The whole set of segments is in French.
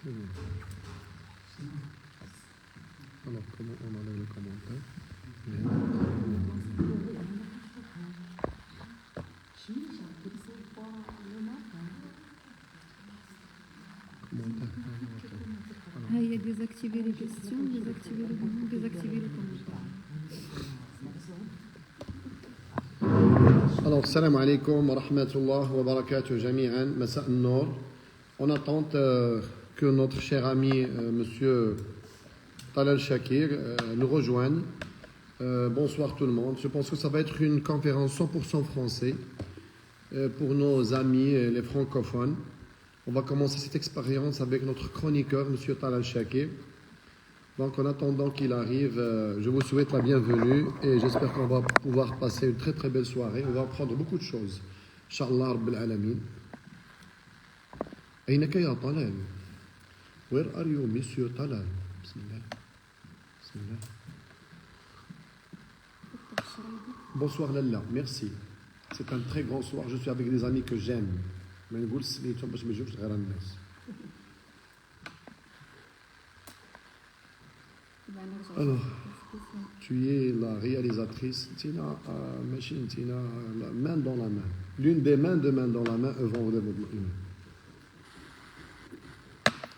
Alors, comment on enlève le commentaire? Il y a désactiver les questions, désactiver le commentaire. Alors, salam alaikum wa rahmatullah wa barakatuh jami'an, masa an-nour. On attend que notre cher ami monsieur Talal Shakir nous rejoigne. Bonsoir tout le monde. Je pense que ça va être une conférence 100% français pour nos amis les francophones. On va commencer cette expérience avec notre chroniqueur, monsieur Talal Shakir. Donc en attendant qu'il arrive, je vous souhaite la bienvenue et j'espère qu'on va pouvoir passer une très très belle soirée. On va apprendre beaucoup de choses. Inch'Allah Rabbil Alamin. أينك يا طلال? Where are you, monsieur Talal? Bismillah. Bismillah. Bonsoir Lalla, merci. C'est un très grand soir. Je suis avec des amis que j'aime. Alors, tu es la réalisatrice, Tina, machine, Tina, la main dans la main. L'une des mains de main dans la main œuvrant au développement humain.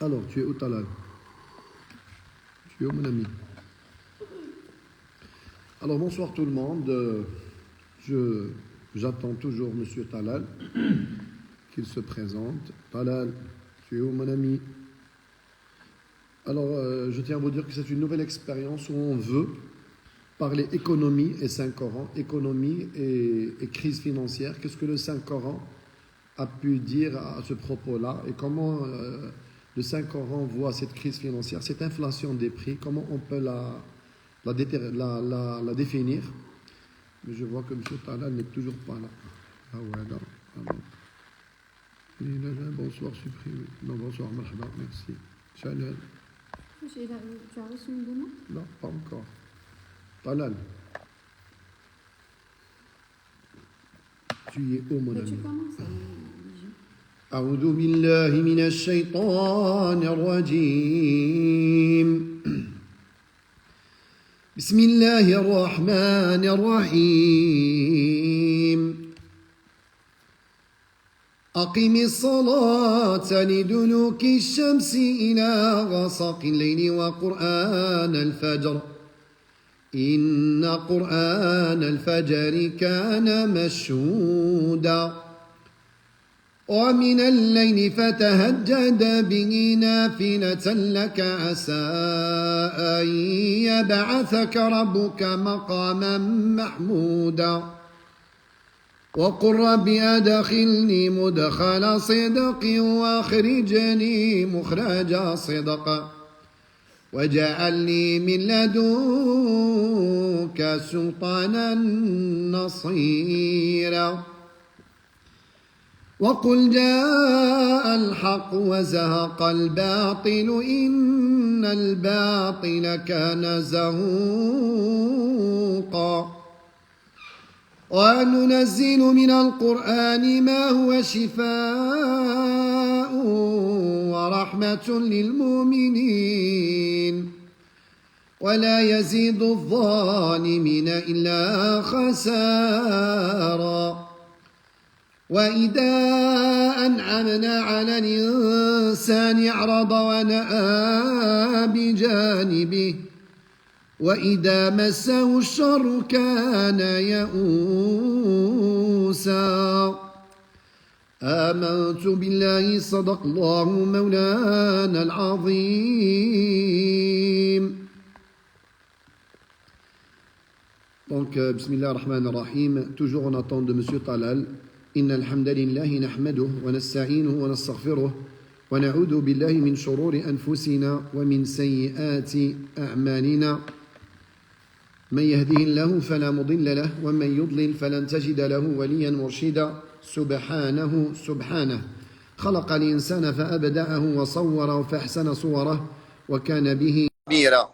Alors, tu es où Talal? Tu es où mon ami? Alors, bonsoir tout le monde. J'attends toujours monsieur Talal qu'il se présente. Talal, tu es où mon ami? Alors, je tiens à vous dire que c'est une nouvelle expérience où on veut parler économie et Saint-Coran, économie et crise financière. Qu'est-ce que le Saint-Coran a pu dire à ce propos-là et comment le Saint-Coran voit cette crise financière, cette inflation des prix, comment on peut la définir. Mais je vois que M. Talal n'est toujours pas là. Ah ouais, non. Ah bon. Bonsoir, supprimé. Non, bonsoir, marhaba, merci. Chanel. Tu as reçu une demande? Non, pas encore. Talal. Tu es où, mon ami? Tu commences. أعوذ بالله من الشيطان الرجيم بسم الله الرحمن الرحيم أقم الصلاة لدلوك الشمس إلى غسق الليل وقرآن الفجر إن قرآن الفجر كان مشهودا ومن الليل فتهجد به نافلة لك عسى أن يبعثك ربك مقاما محمودا وقل رب أدخلني مدخل صدق وأخرجني مخرج صدق واجعلني من لدنك سلطانا نصيرا وقل جاء الحق وزهق الباطل إن الباطل كان زهوقا وننزل من القرآن ما هو شفاء ورحمة للمؤمنين ولا يزيد الظالمين إلا خسارا وإذا أنعمنا على الإنسان أعرض ونأى بجانبه وإذا مسه الشر كان يئوسا آمنت بالله صدق الله مولانا العظيم. Donc, Bismillah ar-Rahman ar-Rahim, toujours en attente de Monsieur Talal. إن الحمد لله نحمده ونستعينه ونستغفره ونعوذ بالله من شرور أنفسنا ومن سيئات أعمالنا من يهده الله فلا مضل له ومن يضلل فلن تجد له وليا مرشدا سبحانه خلق الإنسان فأبدعه وصوره فأحسن صوره وكان به خبيرا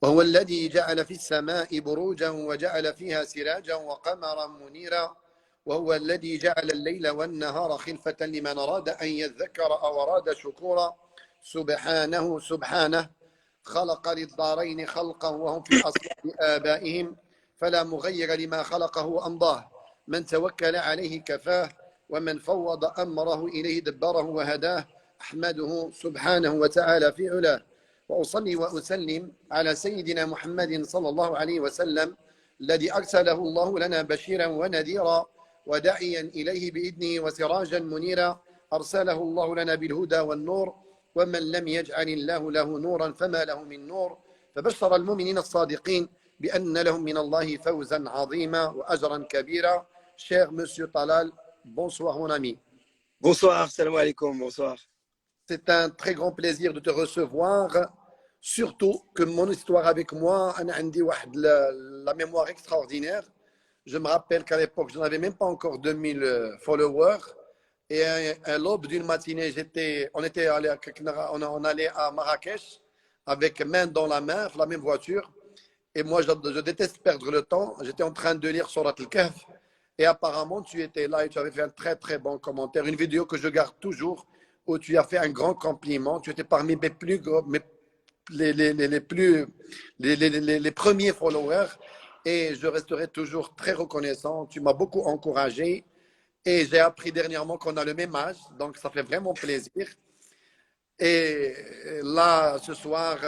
وهو الذي جعل في السماء بروجا وجعل فيها سراجا وقمرا منيرا وهو الذي جعل الليل والنهار خلفة لمن أراد أن يذكر أو أراد شكورا سبحانه سبحانه خلق للدارين خلقا وهم في أصلاب آبائهم فلا مغير لما خلقه وأمضاه من توكل عليه كفاه ومن فوض أمره إليه دبره وهداه أحمده سبحانه وتعالى في علاه وأصلي وأسلم على سيدنا محمد صلى الله عليه وسلم الذي أرسله الله لنا بشيرا ونذيرا وداعيا إليه بإذنه وسراجا منيرا أرسله الله لنا بالهدى والنور ومن لم يجعل الله له نورا فما له من نور فبشر المؤمنين الصادقين بأن لهم من الله فوزا عظيما وأجرا كبيرا. Cher Monsieur Talal, bonsoir mon ami. Bonsoir, salam alaikum, bonsoir. C'est un très grand plaisir de te recevoir, surtout que mon histoire avec moi, la mémoire extraordinaire. Je me rappelle qu'à l'époque, je n'avais même pas encore 2000 followers. Et à l'aube d'une matinée, on allait à Marrakech avec main dans la main, la même voiture. Et moi, je déteste perdre le temps. J'étais en train de lire Surat al-Kahf. Et apparemment, tu étais là et tu avais fait un très, très bon commentaire. Une vidéo que je garde toujours où tu as fait un grand compliment. Tu étais parmi mes plus gros, les premiers followers. Et je resterai toujours très reconnaissant. Tu m'as beaucoup encouragé. Et j'ai appris dernièrement qu'on a le même âge. Donc, ça fait vraiment plaisir. Et là, ce soir,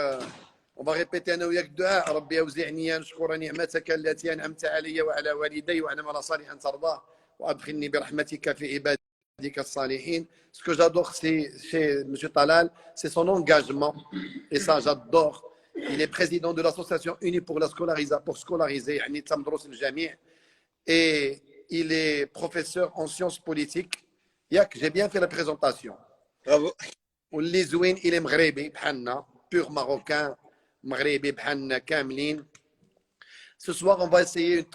on va répéter أنا وياك دعاء ربي أوزعني أن أشكر نعمتك التي أنعمت علي وعلى والدي وأعمل صالحا ترضاه وأدخلني برحمتك في عبادك الصالحين. Ce que j'adore chez M. Talal, c'est son engagement. Et ça, j'adore. Il est président de l'association unie pour scolariser يعني تمدرس الجميع. Et il est professeur en sciences politiques. Yak, j'ai bien fait la présentation. Bravo. واللي زوين il est مغربي بحالنا, pur marocain. Maghrébi bhanna kamlin. Ce soir, on va essayer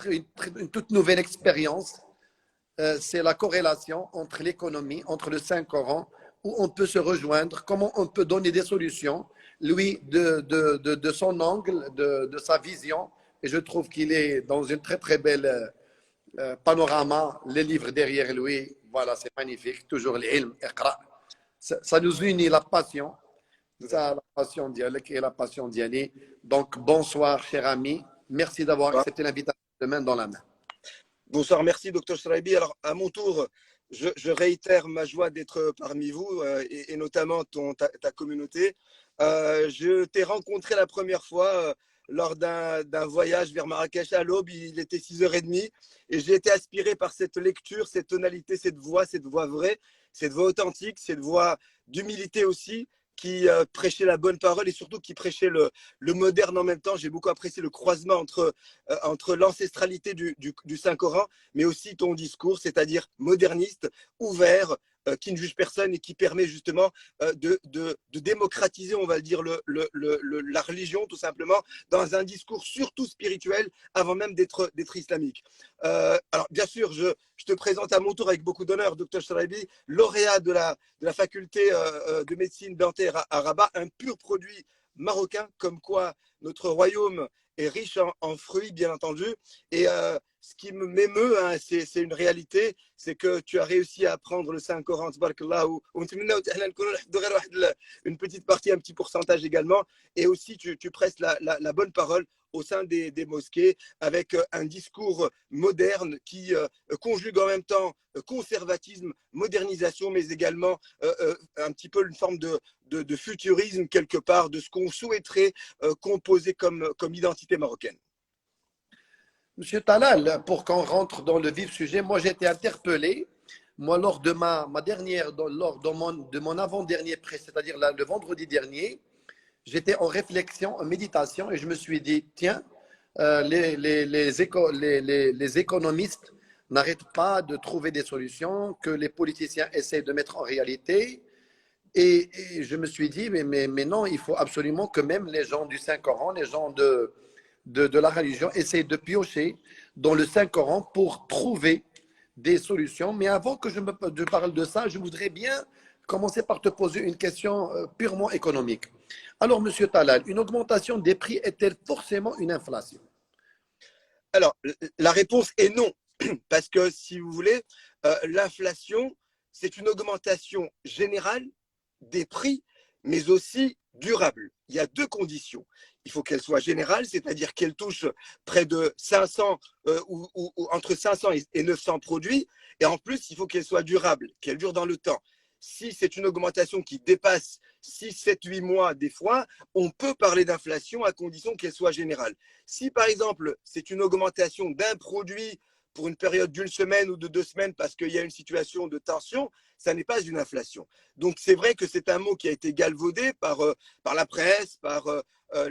une toute nouvelle expérience. C'est la corrélation entre l'économie, entre le Saint-Coran, où on peut se rejoindre, comment on peut donner des solutions, lui, de son angle, de sa vision. Et je trouve qu'il est dans une très, très belle panorama. Les livres derrière lui, voilà, c'est magnifique. Toujours l'ilm, iqra. Ça nous unit la passion. Ça, la passion dialogue et la passion d'y aller. Donc, bonsoir, cher ami. Merci d'avoir accepté l'invitation de main dans la main. Bonsoir, merci, Dr Shraibi. Alors, à mon tour, je réitère ma joie d'être parmi vous et notamment ta communauté. Je t'ai rencontré la première fois lors d'un voyage vers Marrakech à l'aube. Il était 6h30 et j'ai été aspiré par cette lecture, cette tonalité, cette voix vraie, cette voix authentique, cette voix d'humilité aussi, qui prêchait la bonne parole et surtout qui prêchait le moderne en même temps. J'ai beaucoup apprécié le croisement entre l'ancestralité du Saint-Coran, mais aussi ton discours, c'est-à-dire moderniste, ouvert, qui ne juge personne et qui permet justement de démocratiser, on va dire, la religion tout simplement, dans un discours surtout spirituel avant même d'être islamique. Alors bien sûr, je te présente à mon tour avec beaucoup d'honneur, Dr Shraibi, lauréat de la faculté de médecine dentaire à Rabat, un pur produit marocain, comme quoi notre royaume est riche en fruits, bien entendu. Et ce qui m'émeut, hein, c'est une réalité, c'est que tu as réussi à apprendre le Saint-Coran, une petite partie, un petit pourcentage également, et aussi tu presses la bonne parole au sein des mosquées avec un discours moderne qui conjugue en même temps conservatisme, modernisation, mais également un petit peu une forme de futurisme quelque part, de ce qu'on souhaiterait composer comme identité marocaine. Monsieur Talal, pour qu'on rentre dans le vif sujet, moi j'ai été interpellé. Moi, lors de mon avant-dernier prêt, c'est-à-dire le vendredi dernier, j'étais en réflexion, en méditation, et je me suis dit, tiens, les économistes n'arrêtent pas de trouver des solutions que les politiciens essaient de mettre en réalité. Et je me suis dit, mais non, il faut absolument que même les gens du Saint-Coran, les gens de la religion, essayent de piocher dans le Saint-Coran pour trouver des solutions. Mais avant que je parle de ça, je voudrais bien commencer par te poser une question purement économique. Alors, Monsieur Talal, une augmentation des prix est-elle forcément une inflation? Alors, la réponse est non, parce que si vous voulez, l'inflation, c'est une augmentation générale des prix, mais aussi durable. Il y a deux conditions. Il faut qu'elle soit générale, c'est-à-dire qu'elle touche près de 500 ou entre 500 et 900 produits. Et en plus, il faut qu'elle soit durable, qu'elle dure dans le temps. Si c'est une augmentation qui dépasse 6, 7, 8 mois des fois, on peut parler d'inflation à condition qu'elle soit générale. Si par exemple, c'est une augmentation d'un produit pour une période d'une semaine ou de 2 semaines parce qu'il y a une situation de tension, ça n'est pas une inflation. Donc c'est vrai que c'est un mot qui a été galvaudé par la presse, par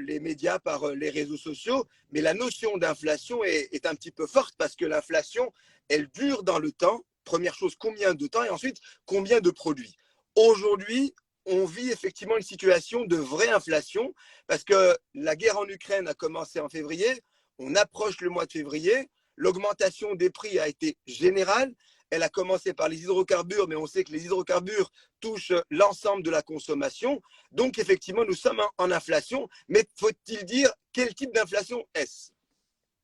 les médias, par les réseaux sociaux, mais la notion d'inflation est un petit peu forte parce que l'inflation, elle dure dans le temps. Première chose, combien de temps et ensuite, combien de produits. Aujourd'hui, on vit effectivement une situation de vraie inflation parce que la guerre en Ukraine a commencé en février, on approche le mois de février, l'augmentation des prix a été générale, elle a commencé par les hydrocarbures, mais on sait que les hydrocarbures touchent l'ensemble de la consommation. Donc, effectivement, nous sommes en inflation, mais faut-il dire quel type d'inflation est-ce?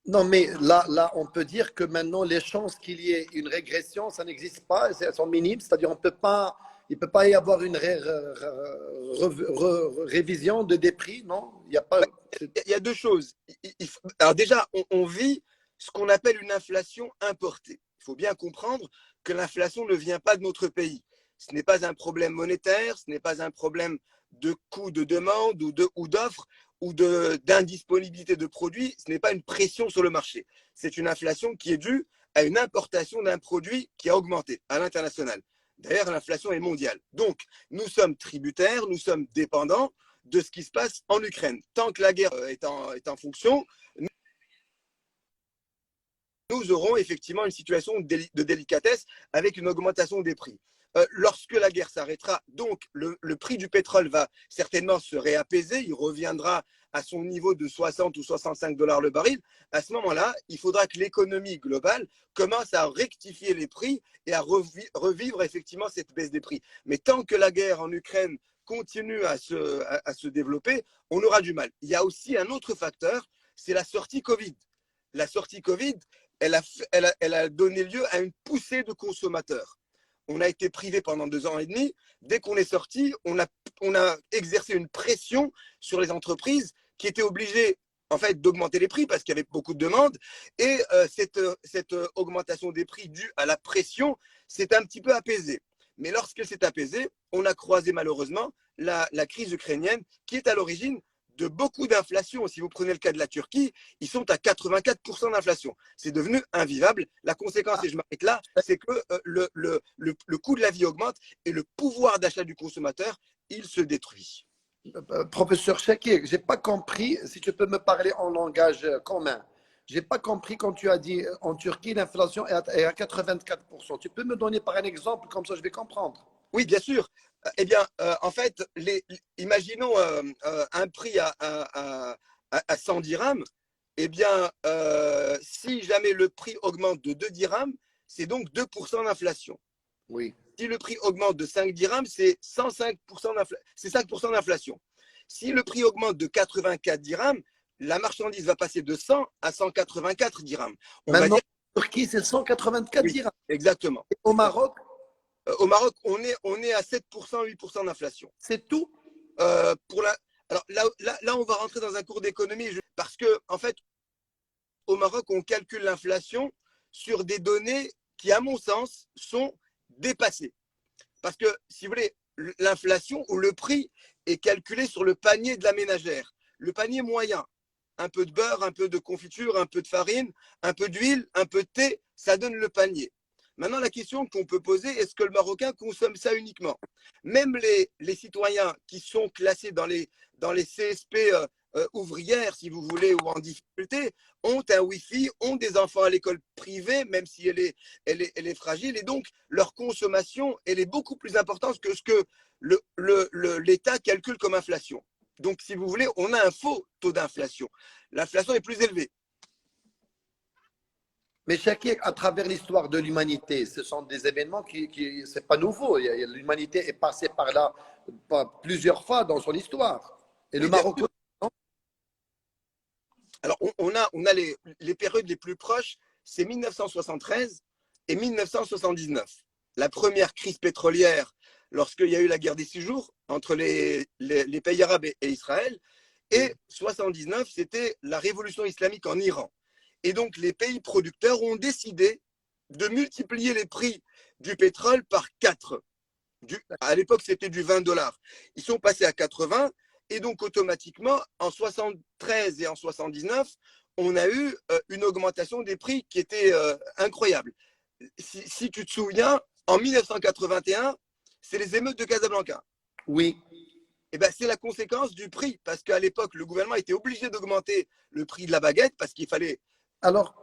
Non, mais là, on peut dire que maintenant, les chances qu'il y ait une régression, ça n'existe pas, elles sont minimes, c'est-à-dire il ne peut pas y avoir une révision des prix, non? Il y a deux choses. Alors déjà, on vit ce qu'on appelle une inflation importée. Il faut bien comprendre que l'inflation ne vient pas de notre pays. Ce n'est pas un problème monétaire, ce n'est pas un problème de coût de demande ou d'offre ou d'indisponibilité de produits, ce n'est pas une pression sur le marché. C'est une inflation qui est due à une importation d'un produit qui a augmenté à l'international. D'ailleurs, l'inflation est mondiale. Donc, nous sommes tributaires, nous sommes dépendants de ce qui se passe en Ukraine. Tant que la guerre est en fonction, nous aurons effectivement une situation de délicatesse avec une augmentation des prix. Lorsque la guerre s'arrêtera, donc le prix du pétrole va certainement se réapaiser, il reviendra à son niveau de 60 ou 65 dollars le baril. À ce moment-là, il faudra que l'économie globale commence à rectifier les prix et à revivre effectivement cette baisse des prix. Mais tant que la guerre en Ukraine continue à se développer, on aura du mal. Il y a aussi un autre facteur, c'est la sortie Covid. La sortie Covid, elle a donné lieu à une poussée de consommateurs. On a été privé pendant 2 ans et demi. Dès qu'on est sorti, on a exercé une pression sur les entreprises qui étaient obligées en fait d'augmenter les prix parce qu'il y avait beaucoup de demandes. Et cette augmentation des prix due à la pression s'est un petit peu apaisée. Mais lorsqu'elle s'est apaisée, on a croisé malheureusement la crise ukrainienne qui est à l'origine de beaucoup d'inflation. Si vous prenez le cas de la Turquie, ils sont à 84% d'inflation. C'est devenu invivable. La conséquence, et je m'arrête là, c'est que le coût de la vie augmente et le pouvoir d'achat du consommateur, il se détruit. Professeur Chakir, je n'ai pas compris, si tu peux me parler en langage commun. Je n'ai pas compris quand tu as dit en Turquie, l'inflation est à 84%. Tu peux me donner par un exemple, comme ça je vais comprendre. Oui, bien sûr. Eh bien, en fait, imaginons un prix à 100 dirhams. Eh bien, si jamais le prix augmente de 2 dirhams, c'est donc 2% d'inflation. Oui. Si le prix augmente de 5 dirhams, c'est 5% d'inflation. Si le prix augmente de 84 dirhams, la marchandise va passer de 100 à 184 dirhams. Maintenant, en Turquie, c'est 184 dirhams. Exactement. Et au Maroc? Au Maroc, on est à 7%, 8% d'inflation. C'est tout? Alors là, on va rentrer dans un cours d'économie parce que, en fait, au Maroc, on calcule l'inflation sur des données qui, à mon sens, sont dépassées. Parce que, si vous voulez, l'inflation ou le prix est calculé sur le panier de la ménagère. Le panier moyen, un peu de beurre, un peu de confiture, un peu de farine, un peu d'huile, un peu de thé, ça donne le panier. Maintenant, la question qu'on peut poser, est-ce que le Marocain consomme ça uniquement? Même les citoyens qui sont classés dans les CSP ouvrières, si vous voulez, ou en difficulté, ont un Wi-Fi, ont des enfants à l'école privée, même si elle est fragile. Et donc, leur consommation, elle est beaucoup plus importante que ce que l'État calcule comme inflation. Donc, si vous voulez, on a un faux taux d'inflation. L'inflation est plus élevée. Mais Chakir, à travers l'histoire de l'humanité, ce sont des événements qui c'est pas nouveau. L'humanité est passée par là plusieurs fois dans son histoire. Et le Maroc. Alors, on a les périodes les plus proches, c'est 1973 et 1979. La première crise pétrolière lorsqu'il y a eu la guerre des 6 jours entre les pays arabes et Israël. Et 79, c'était la révolution islamique en Iran. Et donc, les pays producteurs ont décidé de multiplier les prix du pétrole par 4. À l'époque, c'était du 20 $. Ils sont passés à 80. Et donc, automatiquement, en 73 et en 79, on a eu une augmentation des prix qui était incroyable. Si tu te souviens, en 1981, c'est les émeutes de Casablanca. Oui. Et ben, c'est la conséquence du prix, parce qu'à l'époque, le gouvernement était obligé d'augmenter le prix de la baguette parce qu'il fallait. Alors,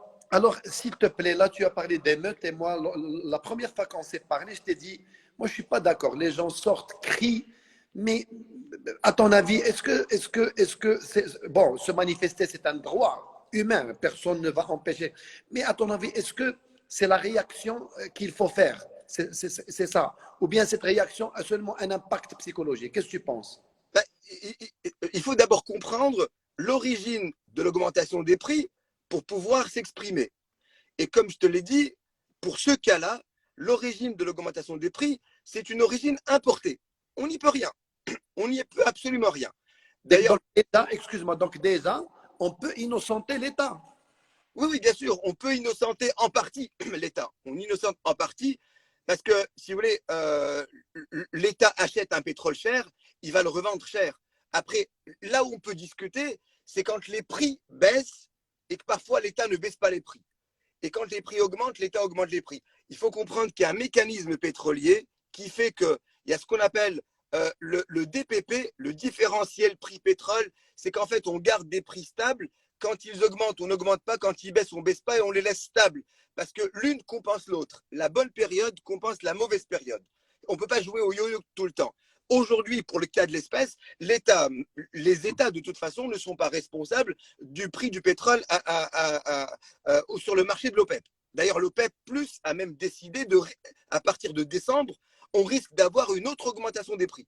s'il te plaît, là, tu as parlé d'émeutes et moi, la première fois qu'on s'est parlé, je t'ai dit, moi, je ne suis pas d'accord. Les gens sortent, crient, mais à ton avis, est-ce que bon, se manifester, c'est un droit humain, personne ne va empêcher. Mais à ton avis, est-ce que c'est la réaction qu'il faut faire? C'est ça. Ou bien cette réaction a seulement un impact psychologique? Qu'est-ce que tu penses? Ben, il faut d'abord comprendre l'origine de l'augmentation des prix pour pouvoir s'exprimer. Et comme je te l'ai dit, pour ce cas-là, l'origine de l'augmentation des prix, c'est une origine importée. On n'y peut rien. On n'y peut absolument rien. D'ailleurs, excuse-moi, donc déjà, on peut innocenter l'État. Oui, bien sûr, on peut innocenter en partie l'État. On innocente en partie parce que, si vous voulez, l'État achète un pétrole cher, il va le revendre cher. Après, là où on peut discuter, c'est quand les prix baissent et que parfois l'État ne baisse pas les prix. Et quand les prix augmentent, l'État augmente les prix. Il faut comprendre qu'il y a un mécanisme pétrolier qui fait qu'il y a ce qu'on appelle le DPP, le différentiel prix pétrole. C'est qu'en fait, on garde des prix stables. Quand ils augmentent, on n'augmente pas. Quand ils baissent, on ne baisse pas et on les laisse stables. Parce que l'une compense l'autre. La bonne période compense la mauvaise période. On ne peut pas jouer au yo-yo tout le temps. Aujourd'hui, pour le cas de l'espèce, les États, de toute façon, ne sont pas responsables du prix du pétrole sur le marché de l'OPEP. D'ailleurs, l'OPEP Plus a même décidé, à partir de décembre, on risque d'avoir une autre augmentation des prix.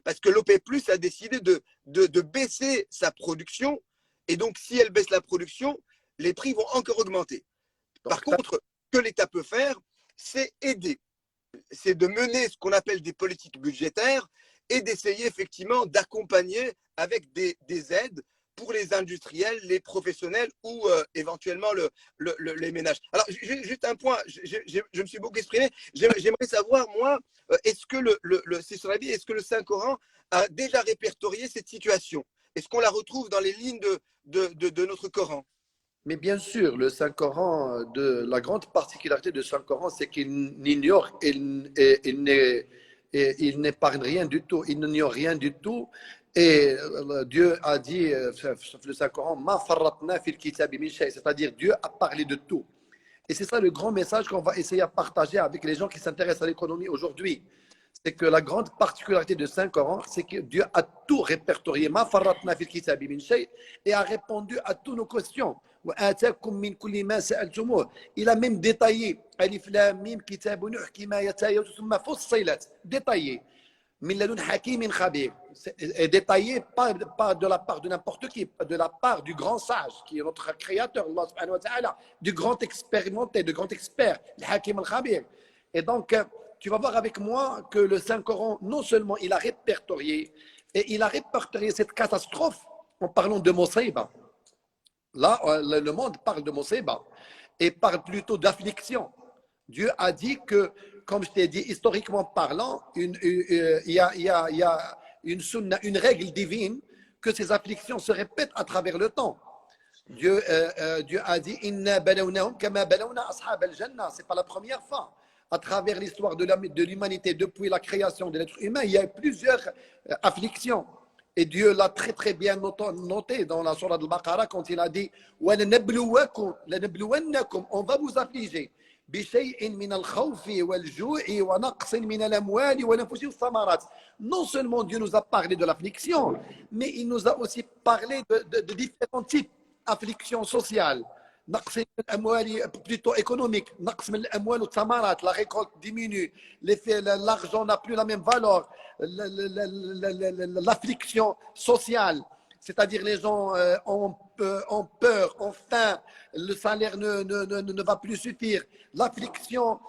Parce que l'OPEP Plus a décidé de baisser sa production. Et donc, si elle baisse la production, les prix vont encore augmenter. Par contre, ce que l'État peut faire, c'est aider. C'est de mener ce qu'on appelle des politiques budgétaires et d'essayer effectivement d'accompagner avec des aides pour les industriels, les professionnels ou éventuellement les ménages. Alors, juste un point, je me suis beaucoup exprimé. J'aimerais savoir, moi, est-ce que est-ce que le Saint-Coran a déjà répertorié cette situation? Est-ce qu'on la retrouve dans les lignes de notre Coran? Mais bien sûr, le Saint-Coran, la grande particularité du Saint-Coran, c'est qu'il n'ignore, il n'épargne rien du tout, il n'ignore rien du tout. Et Dieu a dit, le Saint-Coran, Ma farratna fil kitabi min shay, c'est-à-dire Dieu a parlé de tout. Et c'est ça le grand message qu'on va essayer à partager avec les gens qui s'intéressent à l'économie aujourd'hui. C'est que la grande particularité de Saint-Coran, c'est que Dieu a tout répertorié, Ma farratna fil kitabi min shay, et a répondu à toutes nos questions. Il a même détaillé Alif Lam Mim Kitabun Uhkima Yatayat Thumma Fussilat, détaillé min ladun hakimin khabir, et détaillé pas de la part de n'importe qui, de la part du grand sage qui est notre créateur, Allah subhanahu wa ta'ala, du grand expérimenté, du grand expert, le hakim al-khabir. Et donc tu vas voir avec moi que le Saint-Coran, non seulement il a répertorié, et il a répertorié cette catastrophe en parlant de Mosaiba. Là, le monde parle de Mosaiba et parle plutôt d'affliction. Dieu a dit que, comme je t'ai dit, historiquement parlant, il y a une sunna, une règle divine, que ces afflictions se répètent à travers le temps. Dieu a dit Inna balawnahum kama balawna ashab al-jannah. C'est pas la première fois. À travers l'histoire de l'humanité, depuis la création de l'être humain, il y a plusieurs afflictions. Et Dieu l'a très très bien noté dans la Surah Al-Baqarah quand il a dit on va vous affliger non seulement Dieu nous a parlé de l'affliction, mais il nous a aussi parlé de différents types d'afflictions sociales, plutôt économiques, la récolte diminue, l'argent n'a plus la même valeur, l'affliction sociale, c'est-à-dire les gens ont peur, ont faim, le salaire ne va plus suffire, l'affliction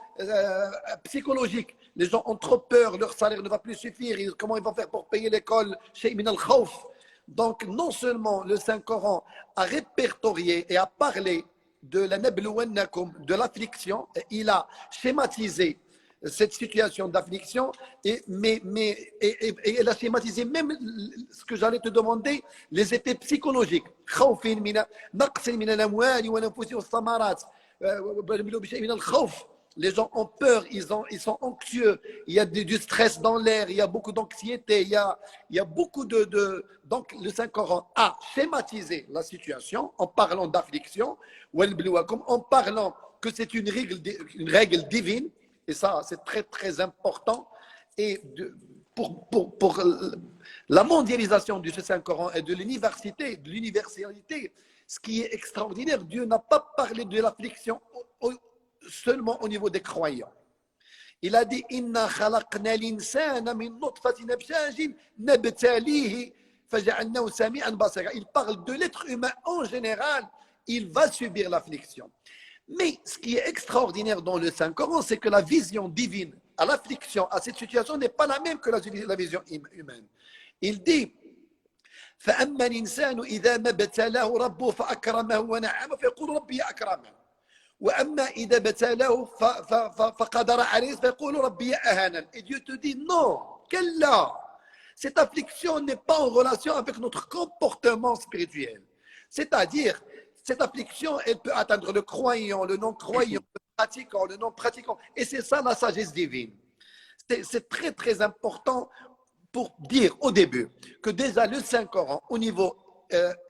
psychologique, Les gens ont trop peur, leur salaire ne va plus suffire. Comment ils vont faire pour payer l'école? Shay min al-khawf. Donc, non seulement le Saint-Coran a répertorié et a parlé de la nabluwannakum, de l'affliction, il a schématisé cette situation d'affliction, mais elle a schématisé même ce que j'allais te demander, les effets psychologiques. خوف من نقص من الأموال والأنفس والثمرات من الخوف. Les gens ont peur, ils sont anxieux, il y a du stress dans l'air, il y a beaucoup d'anxiété, il y a beaucoup de... Donc, le Saint-Coran a schématisé la situation en parlant d'affliction, en parlant que c'est une règle divine, et ça, c'est très, très important. Et pour la mondialisation du Saint-Coran et de l'universalité, ce qui est extraordinaire, Dieu n'a pas parlé de l'affliction seulement au niveau des croyants. Il a dit Inna khalaqna l'insana min nutfatin amshajin nabtalihi faja'alnahu sami'an basira. Il parle de l'être humain en général, il va subir l'affliction. Mais ce qui est extraordinaire dans le Saint-Coran, c'est que la vision divine à l'affliction, à cette situation, n'est pas la même que la vision humaine. Il dit فأما الإنسان إذا ما ابتلاه ربه فأكرمه ونعمه فيقول ربي أكرمن وأما إذا ابتلاه فقدر عليه فيقول ربي أهانن. Et Dieu te dit non, كلا. Cette affliction n'est pas en relation avec notre comportement spirituel. C'est-à-dire, cette affliction, elle peut atteindre le croyant, le non-croyant, le pratiquant, le non-pratiquant. Et c'est ça la sagesse divine. C'est très, très important pour dire au début que déjà le Saint-Coran, au niveau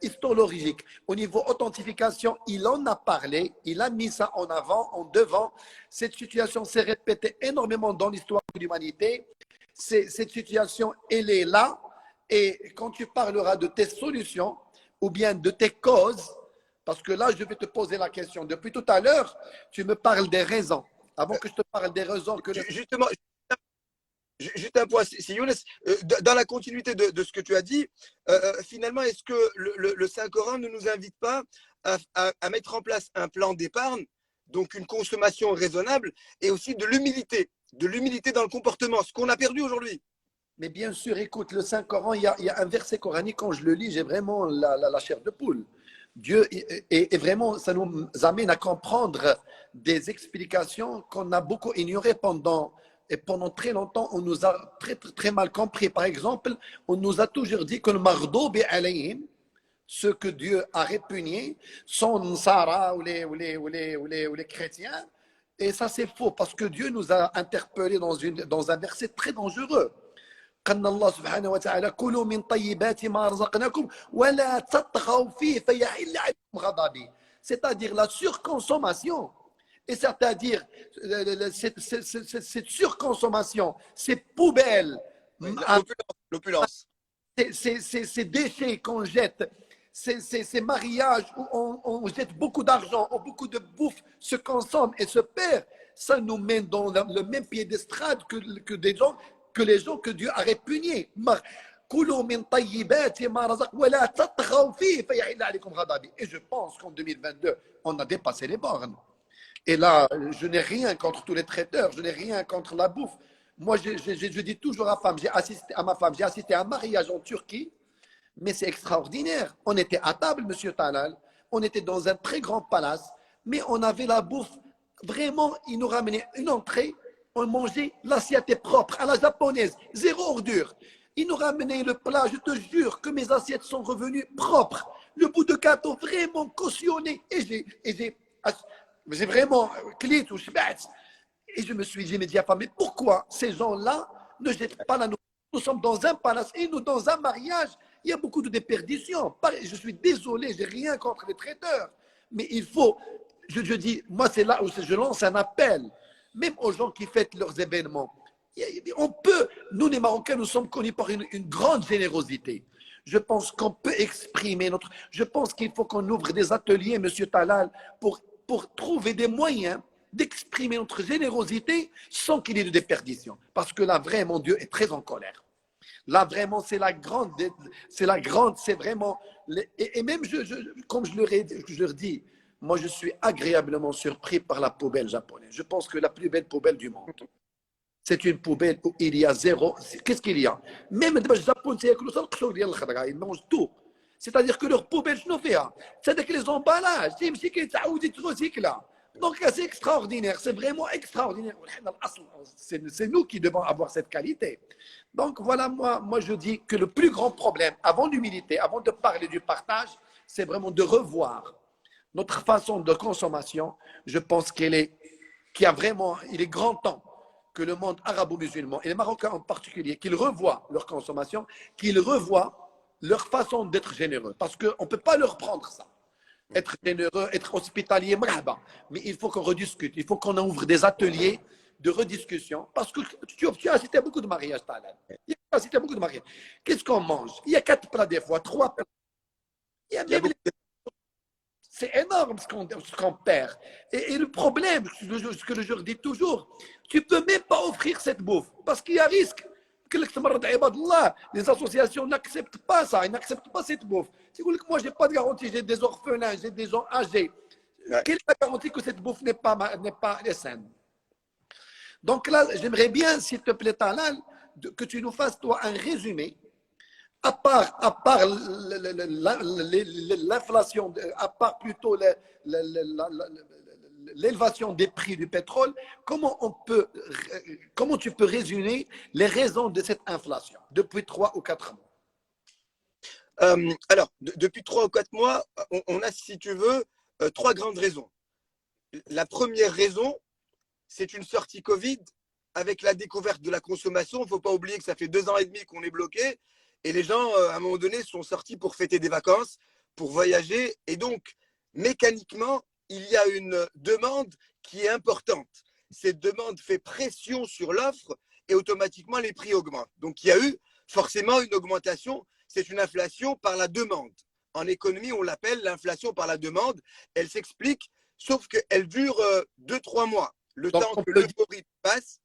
historique, au niveau authentification, il en a parlé, il a mis ça en avant, en devant. Cette situation s'est répétée énormément dans l'histoire de l'humanité. Cette situation, elle est là. Et quand tu parleras de tes solutions ou bien de tes causes, parce que là, je vais te poser la question. Depuis tout à l'heure, tu me parles des raisons. Avant que je te parle des raisons que... Justement, juste un point, si Younes, dans la continuité de ce que tu as dit, finalement, est-ce que le Saint-Coran ne nous invite pas à mettre en place un plan d'épargne, donc une consommation raisonnable, et aussi de l'humilité dans le comportement, ce qu'on a perdu aujourd'hui? Mais bien sûr, écoute, le Saint-Coran, il y a un verset coranique, quand je le lis, j'ai vraiment la chair de poule. Dieu, et vraiment, ça nous amène à comprendre des explications qu'on a beaucoup ignorées pendant très longtemps. On nous a très, très, très mal compris. Par exemple, on nous a toujours dit que le mardoubi alayhim, ce que Dieu a répugné, sont Sarah ou les chrétiens. Et ça, c'est faux, parce que Dieu nous a interpellés dans un verset très dangereux. قال الله سبحانه وتعالى كلوا من طيبات ما رزقناكم ولا تطغوا فيه فيحل عليكم غضبي. C'est-à-dire la surconsommation. Et c'est-à-dire cette surconsommation, ces poubelles, l'opulence, ces déchets qu'on jette, ces mariages où on jette beaucoup d'argent, où beaucoup de bouffe se consomme et se perd, ça nous mène dans le même pied d'estrade que les gens que Dieu a répugnés. Et je pense qu'en 2022, on a dépassé les bornes. Et là, je n'ai rien contre tous les traiteurs, je n'ai rien contre la bouffe. Moi, je dis toujours à ma femme, j'ai assisté à un mariage en Turquie, mais c'est extraordinaire. On était à table, monsieur Talal, on était dans un très grand palace, mais on avait la bouffe. Vraiment, ils nous ramenaient une entrée. On mangeait, l'assiette est propre, à la japonaise, zéro ordure. Ils nous ramenaient le plat, je te jure que mes assiettes sont revenues propres. Le bout de gâteau vraiment cautionné. Et j'ai vraiment clit ou shbat. Et je me suis dit immédiatement, mais pourquoi ces gens-là ne jettent pas la nourriture? Nous sommes dans un palace et nous dans un mariage. Il y a beaucoup de déperditions. Je suis désolé, j'ai rien contre les traiteurs. Mais il faut, je dis, moi c'est là où je lance un appel. Même aux gens qui fêtent leurs événements. On peut, nous les Marocains, nous sommes connus par une grande générosité. Je pense qu'on peut exprimer je pense qu'il faut qu'on ouvre des ateliers, monsieur Talal, pour trouver des moyens d'exprimer notre générosité sans qu'il y ait de déperdition. Parce que là, vraiment, Dieu est très en colère. Là, vraiment, c'est vraiment... Et même, comme je leur dis, moi, je suis agréablement surpris par la poubelle japonaise. Je pense que la plus belle poubelle du monde. C'est une poubelle où il y a zéro. Qu'est-ce qu'il y a? Même le Japon, ils mangent tout. C'est-à-dire que leur poubelle, je ne fais pas. C'est-à-dire que les emballages, donc c'est extraordinaire, c'est vraiment extraordinaire. C'est nous qui devons avoir cette qualité. Donc voilà, moi je dis que le plus grand problème, avant l'humilité, avant de parler du partage, c'est vraiment de revoir notre façon de consommation. Je pense il est grand temps que le monde arabo-musulman, et les Marocains en particulier, qu'ils revoient leur consommation, qu'ils revoient leur façon d'être généreux. Parce qu'on ne peut pas leur prendre ça. Être généreux, être hospitalier, mais il faut qu'on rediscute, il faut qu'on ouvre des ateliers de rediscussion. Parce que tu as assisté à beaucoup de mariages, Talal. Tu as assisté à beaucoup de mariages. Qu'est-ce qu'on mange? Il y a 4 plats des fois, 3 plats. C'est énorme ce qu'on perd. Et le problème, ce que je dis toujours, tu ne peux même pas offrir cette bouffe parce qu'il y a risque. Les associations n'acceptent pas ça, ils n'acceptent pas cette bouffe. Si vous voulez que moi, je n'ai pas de garantie, j'ai des orphelins, j'ai des gens âgés. Quelle est la garantie que cette bouffe n'est pas saine? Donc là, j'aimerais bien, s'il te plaît, Talal, que tu nous fasses, toi, un résumé. À part l'inflation, à part plutôt l'élévation des prix du pétrole, comment tu peux résumer les raisons de cette inflation depuis 3 ou 4 mois? Alors, depuis 3 ou 4 mois, on a, si tu veux, 3 grandes raisons. La première raison, c'est une sortie Covid avec la découverte de la consommation. Il ne faut pas oublier que ça fait 2 ans et demi qu'on est bloqué. Et les gens, à un moment donné, sont sortis pour fêter des vacances, pour voyager. Et donc, mécaniquement, il y a une demande qui est importante. Cette demande fait pression sur l'offre et automatiquement, les prix augmentent. Donc, il y a eu forcément une augmentation. C'est une inflation par la demande. En économie, on l'appelle l'inflation par la demande. Elle s'explique, sauf qu'elle dure 2-3 mois. Le temps que l'euphorie passe.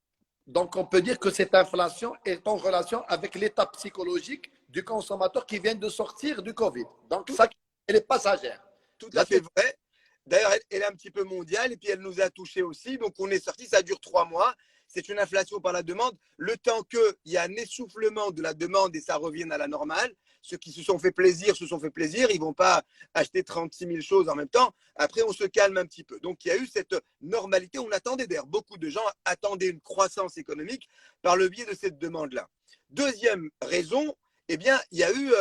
Donc, on peut dire que cette inflation est en relation avec l'état psychologique du consommateur qui vient de sortir du Covid. Donc, ça, elle est passagère. Tout à fait vrai. D'ailleurs, elle est un petit peu mondiale et puis elle nous a touchés aussi. Donc, on est sorti, ça dure 3 mois. C'est une inflation par la demande. Le temps qu'il y a un essoufflement de la demande et ça revienne à la normale. Ceux qui se sont fait plaisir se sont fait plaisir. Ils ne vont pas acheter 36 000 choses en même temps. Après, on se calme un petit peu. Donc, il y a eu cette normalité. On attendait d'ailleurs, beaucoup de gens attendaient une croissance économique par le biais de cette demande-là. Deuxième raison, eh bien, il y a eu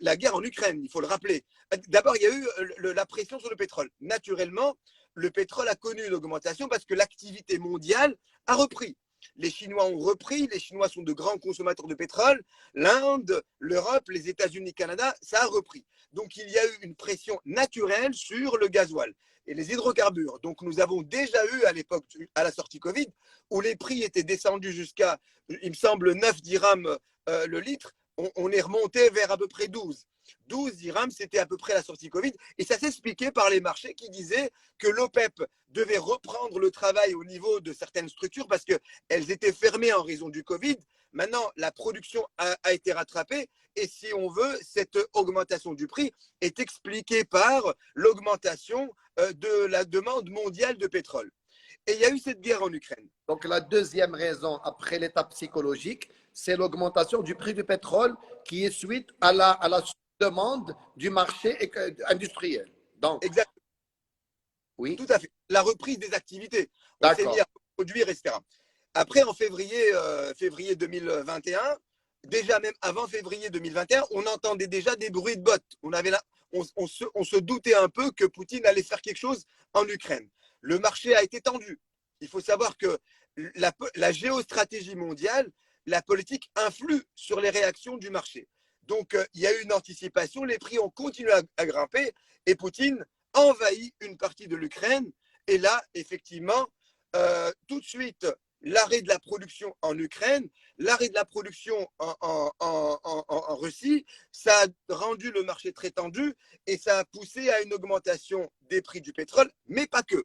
la guerre en Ukraine, il faut le rappeler. D'abord, il y a eu la pression sur le pétrole. Naturellement, le pétrole a connu une augmentation parce que l'activité mondiale a repris. Les Chinois ont repris, les Chinois sont de grands consommateurs de pétrole, l'Inde, l'Europe, les États-Unis, Canada, ça a repris. Donc il y a eu une pression naturelle sur le gasoil et les hydrocarbures. Donc nous avons déjà eu à l'époque, à la sortie Covid, où les prix étaient descendus jusqu'à, il me semble, 9 dirhams le litre, on est remonté vers à peu près 12. 12 dirhams, c'était à peu près la sortie Covid. Et ça s'expliquait par les marchés qui disaient que l'OPEP devait reprendre le travail au niveau de certaines structures parce qu'elles étaient fermées en raison du Covid. Maintenant, la production a été rattrapée. Et si on veut, cette augmentation du prix est expliquée par l'augmentation de la demande mondiale de pétrole. Et il y a eu cette guerre en Ukraine. Donc, la deuxième raison, après l'état psychologique, c'est l'augmentation du prix du pétrole qui est suite à la demande du marché industriel. Donc, exactement. Oui. Tout à fait. La reprise des activités. On s'est mis à produire, etc. Après, en février 2021, déjà même avant février 2021, on entendait déjà des bruits de bottes. On se doutait un peu que Poutine allait faire quelque chose en Ukraine. Le marché a été tendu. Il faut savoir que la géostratégie mondiale, la politique influe sur les réactions du marché. Donc, il y a eu une anticipation, les prix ont continué à grimper et Poutine envahit une partie de l'Ukraine. Et là, effectivement, tout de suite, l'arrêt de la production en Ukraine, l'arrêt de la production en Russie, ça a rendu le marché très tendu et ça a poussé à une augmentation des prix du pétrole, mais pas que.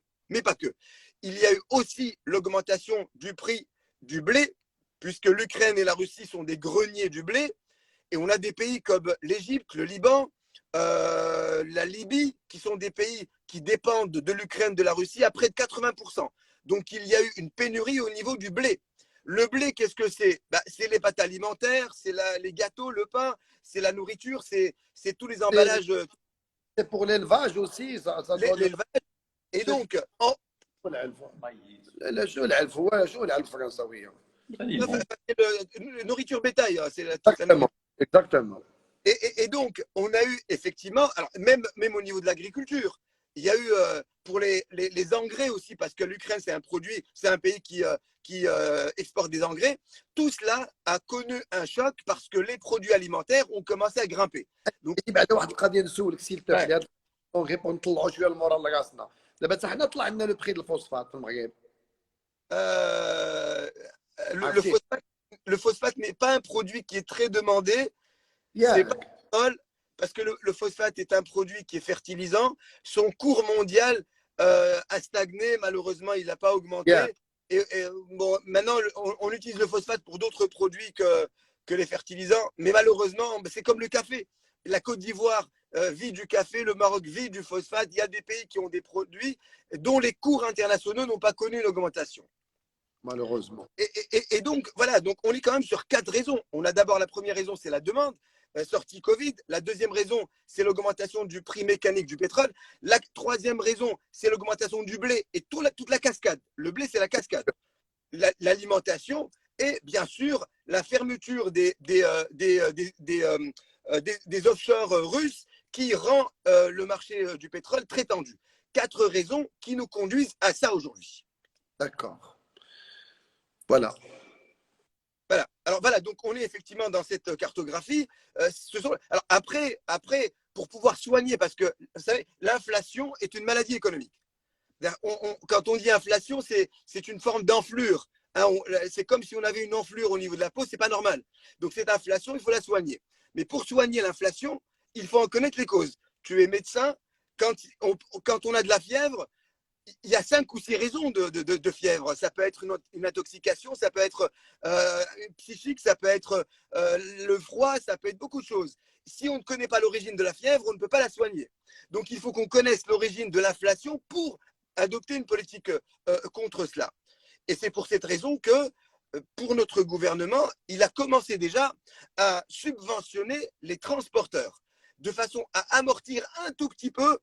Il y a eu aussi l'augmentation du prix du blé, puisque l'Ukraine et la Russie sont des greniers du blé. Et on a des pays comme l'Égypte, le Liban, la Libye, qui sont des pays qui dépendent de l'Ukraine, de la Russie, à près de 80%. Donc, il y a eu une pénurie au niveau du blé. Le blé, qu'est-ce que c'est? C'est les pâtes alimentaires, c'est les gâteaux, le pain, c'est la nourriture, c'est tous les emballages. C'est pour l'élevage aussi, ça doit L'élevage. Et donc, nourriture bétail, c'est la Exactement. Exactement. Et donc, on a eu effectivement, alors même au niveau de l'agriculture, il y a eu pour les engrais aussi, parce que l'Ukraine, c'est un pays qui exporte des engrais. Tout cela a connu un choc parce que les produits alimentaires ont commencé à grimper. Donc, بعد واحد القضيه نسولك سيل تاعي ريبون نطلعوا شويه لمورا لراسنا دابا حتى حنا طلع لنا لو بري الفوسفات في المغرب le phosphate n'est pas un produit qui est très demandé. C'est pas parce que le phosphate est un produit qui est fertilisant. Son cours mondial a stagné. Malheureusement, il n'a pas augmenté. Et bon, maintenant, on utilise le phosphate pour d'autres produits que les fertilisants. Mais malheureusement, c'est comme le café. La Côte d'Ivoire vit du café, le Maroc vit du phosphate. Il y a des pays qui ont des produits dont les cours internationaux n'ont pas connu une augmentation. Malheureusement. Et donc, voilà, donc on est quand même sur 4 raisons. On a d'abord la première raison, c'est la demande, sortie Covid. La deuxième raison, c'est l'augmentation du prix mécanique du pétrole. La troisième raison, c'est l'augmentation du blé et toute la cascade. Le blé, c'est la cascade. L'alimentation et bien sûr la fermeture des offshore russes qui rend le marché du pétrole très tendu. 4 raisons qui nous conduisent à ça aujourd'hui. D'accord. Voilà. Voilà. Alors voilà, donc on est effectivement dans cette cartographie. Alors après, pour pouvoir soigner, parce que vous savez, l'inflation est une maladie économique. Quand on dit inflation, c'est une forme d'enflure. Hein, c'est comme si on avait une enflure au niveau de la peau, c'est pas normal. Donc cette inflation, il faut la soigner. Mais pour soigner l'inflation, il faut en connaître les causes. Tu es médecin, quand on a de la fièvre, il y a 5 ou 6 raisons de fièvre. Ça peut être une intoxication, ça peut être psychique, ça peut être le froid, ça peut être beaucoup de choses. Si on ne connaît pas l'origine de la fièvre, on ne peut pas la soigner. Donc, il faut qu'on connaisse l'origine de l'inflation pour adopter une politique contre cela. Et c'est pour cette raison que, pour notre gouvernement, il a commencé déjà à subventionner les transporteurs de façon à amortir un tout petit peu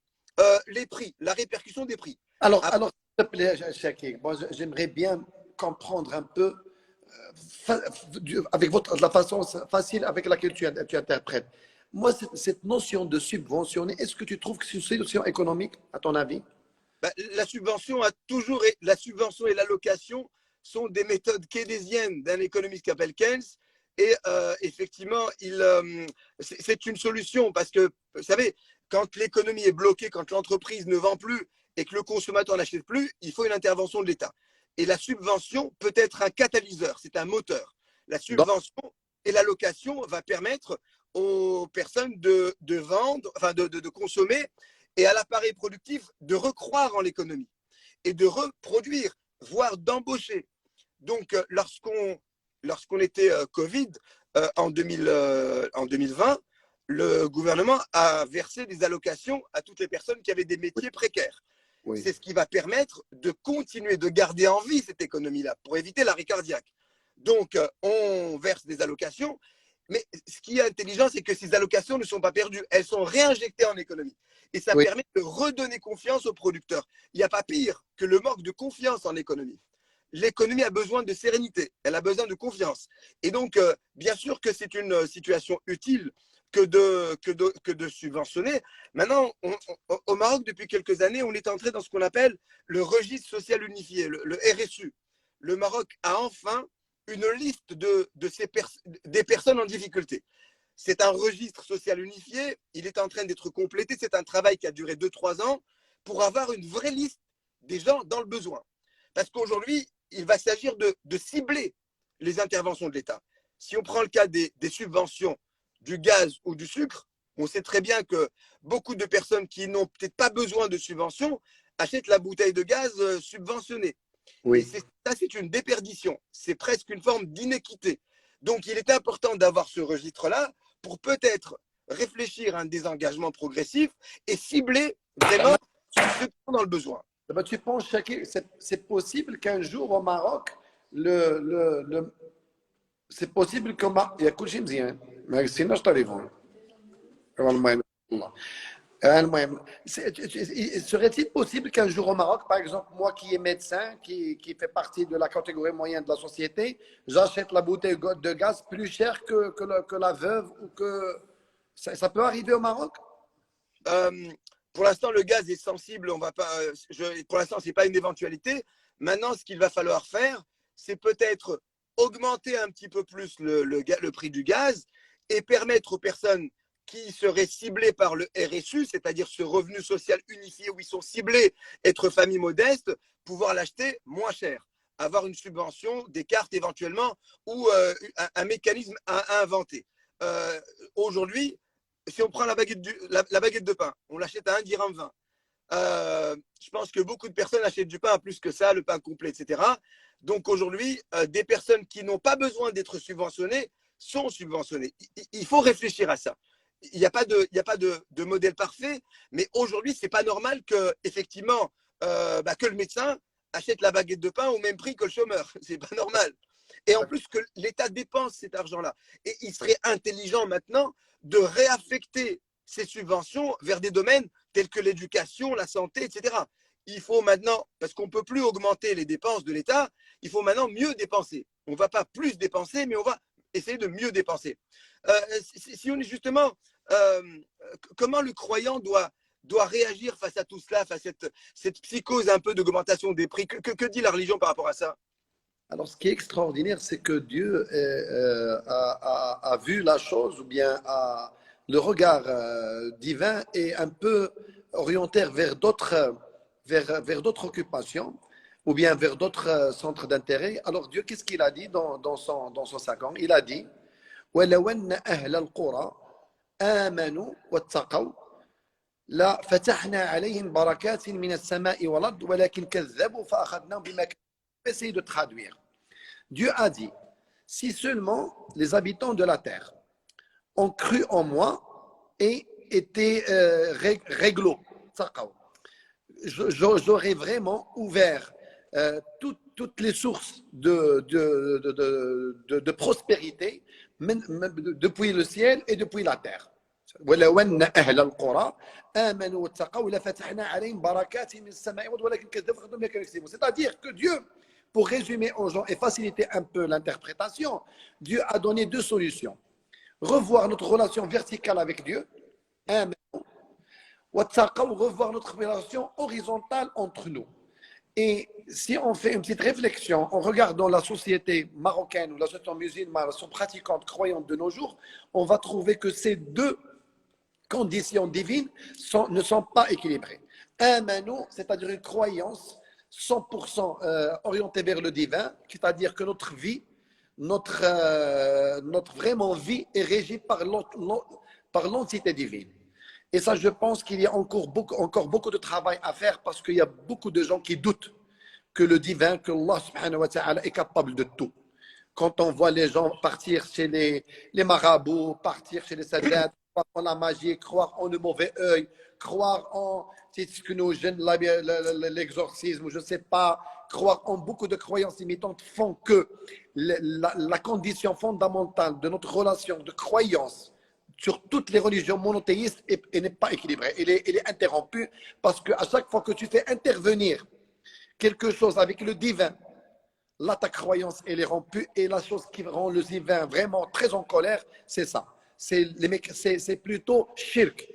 les prix, la répercussion des prix. Alors, s'il te plaît, Chakir, j'aimerais bien comprendre un peu avec la façon facile avec laquelle tu interprètes. Moi, cette notion de subventionner, est-ce que tu trouves que c'est une solution économique, à ton avis? La subvention et l'allocation sont des méthodes keynésiennes d'un économiste qui s'appelle Keynes. Et effectivement, c'est une solution parce que, vous savez, quand l'économie est bloquée, quand l'entreprise ne vend plus et que le consommateur n'achète plus, il faut une intervention de l'État. Et la subvention peut être un catalyseur, c'est un moteur. La subvention et l'allocation va permettre aux personnes de vendre, enfin de consommer, et à l'appareil productif de recroire en l'économie et de reproduire, voire d'embaucher. Donc, lorsqu'on était Covid en 2020, le gouvernement a versé des allocations à toutes les personnes qui avaient des métiers précaires. Oui. C'est ce qui va permettre de continuer de garder en vie cette économie-là pour éviter l'arrêt cardiaque. Donc, on verse des allocations, mais ce qui est intelligent, c'est que ces allocations ne sont pas perdues, elles sont réinjectées en économie. Et ça permet de redonner confiance aux producteurs. Il n'y a pas pire que le manque de confiance en économie. L'économie a besoin de sérénité, elle a besoin de confiance. Et donc, bien sûr que c'est une situation utile que de subventionner. Maintenant, au Maroc, depuis quelques années, on est entré dans ce qu'on appelle le registre social unifié, le RSU. Le Maroc a enfin une liste des personnes en difficulté. C'est un registre social unifié, il est en train d'être complété, c'est un travail qui a duré 2-3 ans pour avoir une vraie liste des gens dans le besoin. Parce qu'aujourd'hui, il va s'agir de cibler les interventions de l'État. Si on prend le cas des subventions du gaz ou du sucre, on sait très bien que beaucoup de personnes qui n'ont peut-être pas besoin de subventions achètent la bouteille de gaz subventionnée. Oui. Ça, c'est une déperdition. C'est presque une forme d'inéquité. Donc, il est important d'avoir ce registre-là pour peut-être réfléchir à un désengagement progressif et cibler vraiment ceux qui sont dans le besoin. Tu penses, Chakir, c'est possible qu'un jour au Maroc, c'est possible que il y a كل شيء مزيان ما قصيناش طريقهم. المهم والله. المهم serait-il possible qu'un jour au Maroc, par exemple, moi qui est médecin, qui fait partie de la catégorie moyenne de la société, j'achète la bouteille de gaz plus chère que la veuve ou que ça peut arriver au Maroc? Pour l'instant, le gaz est sensible. On va pas, pour l'instant, ce n'est pas une éventualité. Maintenant, ce qu'il va falloir faire, c'est peut-être augmenter un petit peu plus le prix du gaz et permettre aux personnes qui seraient ciblées par le RSU, c'est-à-dire ce revenu social unifié où ils sont ciblés, être famille modeste, pouvoir l'acheter moins cher, avoir une subvention, des cartes éventuellement ou un mécanisme à inventer. Aujourd'hui, si on prend la baguette de pain, on l'achète à 1,20 dirham. Je pense que beaucoup de personnes achètent du pain à plus que ça, le pain complet, etc. Donc aujourd'hui, des personnes qui n'ont pas besoin d'être subventionnées sont subventionnées. Il faut réfléchir à ça. Il n'y a pas de modèle parfait, mais aujourd'hui, ce n'est pas normal que, effectivement, que le médecin achète la baguette de pain au même prix que le chômeur. Ce n'est pas normal. Et en plus que l'État dépense cet argent-là. Et il serait intelligent maintenant de réaffecter ces subventions vers des domaines tels que l'éducation, la santé, etc. Il faut maintenant, parce qu'on ne peut plus augmenter les dépenses de l'État, il faut maintenant mieux dépenser. On ne va pas plus dépenser, mais on va essayer de mieux dépenser. Si on est justement, comment le croyant doit réagir face à tout cela, face à cette psychose un peu d'augmentation des prix? Que dit la religion par rapport à ça? Alors, ce qui est extraordinaire, c'est que Dieu a vu la chose, ou bien le regard divin est un peu orienté vers d'autres occupations, ou bien vers d'autres centres d'intérêt. Alors, Dieu, qu'est-ce qu'il a dit dans son Sagan? Il a dit وَلَوْ أَنَّ أَهْلَ الْقُرَى آمَنُوا وَاتَّقَوْا لَفَتَحْنَا عَلَيْهِمْ بَرَكَاتٍ مِنَ السَّمَاءِ وَالْأَرْضِ وَلَكِنْ كَذَّبُوا فَأَخَذْنَاهُمْ بِمَا كَانُوا. Essayez de traduire. Dieu a dit, si seulement les habitants de la terre ont cru en moi et étaient réglo, j'aurais vraiment ouvert toutes les sources de prospérité depuis le ciel et depuis la terre. ولو أن أهل القرى آمنوا واتقوا لفتحنا عليهم بركات من السماء ولكن كذبوا فأخذناهم بما كانوا يكسبون. C'est-à-dire que Dieu, pour résumer aux gens et faciliter un peu l'interprétation, Dieu a donné deux solutions. Revoir notre relation verticale avec Dieu, revoir notre relation horizontale entre nous. Et si on fait une petite réflexion en regardant la société marocaine ou la société musulmane, la société pratiquante, croyante de nos jours, on va trouver que ces deux conditions divines ne sont pas équilibrées. C'est-à-dire une croyance 100% orientée vers le divin, c'est-à-dire que notre vie, notre vraiment vie est régie par l'entité divine. Et ça, je pense qu'il y a encore beaucoup de travail à faire parce qu'il y a beaucoup de gens qui doutent que le divin, que Allah subhanahu wa ta'ala est capable de tout. Quand on voit les gens partir chez les marabouts, partir chez les sadhats, croire en la magie, croire en le mauvais œil, croire en ce que nos jeunes, l'exorcisme, je ne sais pas, croire en beaucoup de croyances limitantes font que la condition fondamentale de notre relation de croyance sur toutes les religions monothéistes n'est pas équilibrée. Elle est interrompue parce qu'à chaque fois que tu fais intervenir quelque chose avec le divin, là ta croyance elle est rompue et la chose qui rend le divin vraiment très en colère, c'est ça. C'est plutôt shirk.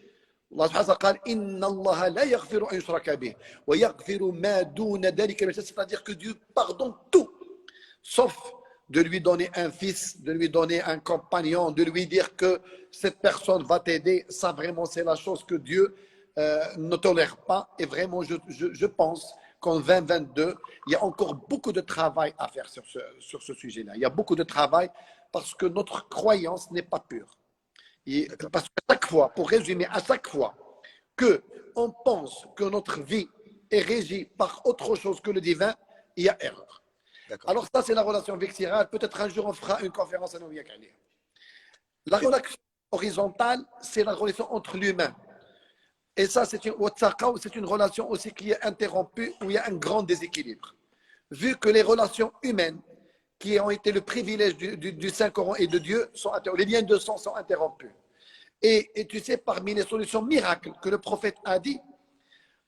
Allah subhanahu wa ta'ala dit Inna Allah la yaghfiru an yushraka bih wa yaghfiru ma duna dhalika, c'est-à-dire que Dieu pardonne tout sauf de lui donner un fils, de lui donner un compagnon, de lui dire que cette personne va t'aider. Ça vraiment c'est la chose que Dieu ne tolère pas. Et vraiment je pense qu'en 2022 il y a encore beaucoup de travail à faire sur ce sujet-là. Il y a beaucoup de travail parce que notre croyance n'est pas pure. Parce qu'à chaque fois, pour résumer, à chaque fois qu'on pense que notre vie est régie par autre chose que le divin, il y a erreur. Alors ça, c'est la relation vexirale. Peut-être un jour, on fera une conférence à Nouia Khalil. La relation horizontale, c'est la relation entre l'humain. Et ça, c'est une relation aussi qui est interrompue, où il y a un grand déséquilibre. Vu que les relations humaines qui ont été le privilège du Saint-Coran et de Dieu, les liens de sang sont interrompus. Et tu sais, parmi les solutions miracles que le prophète a dit,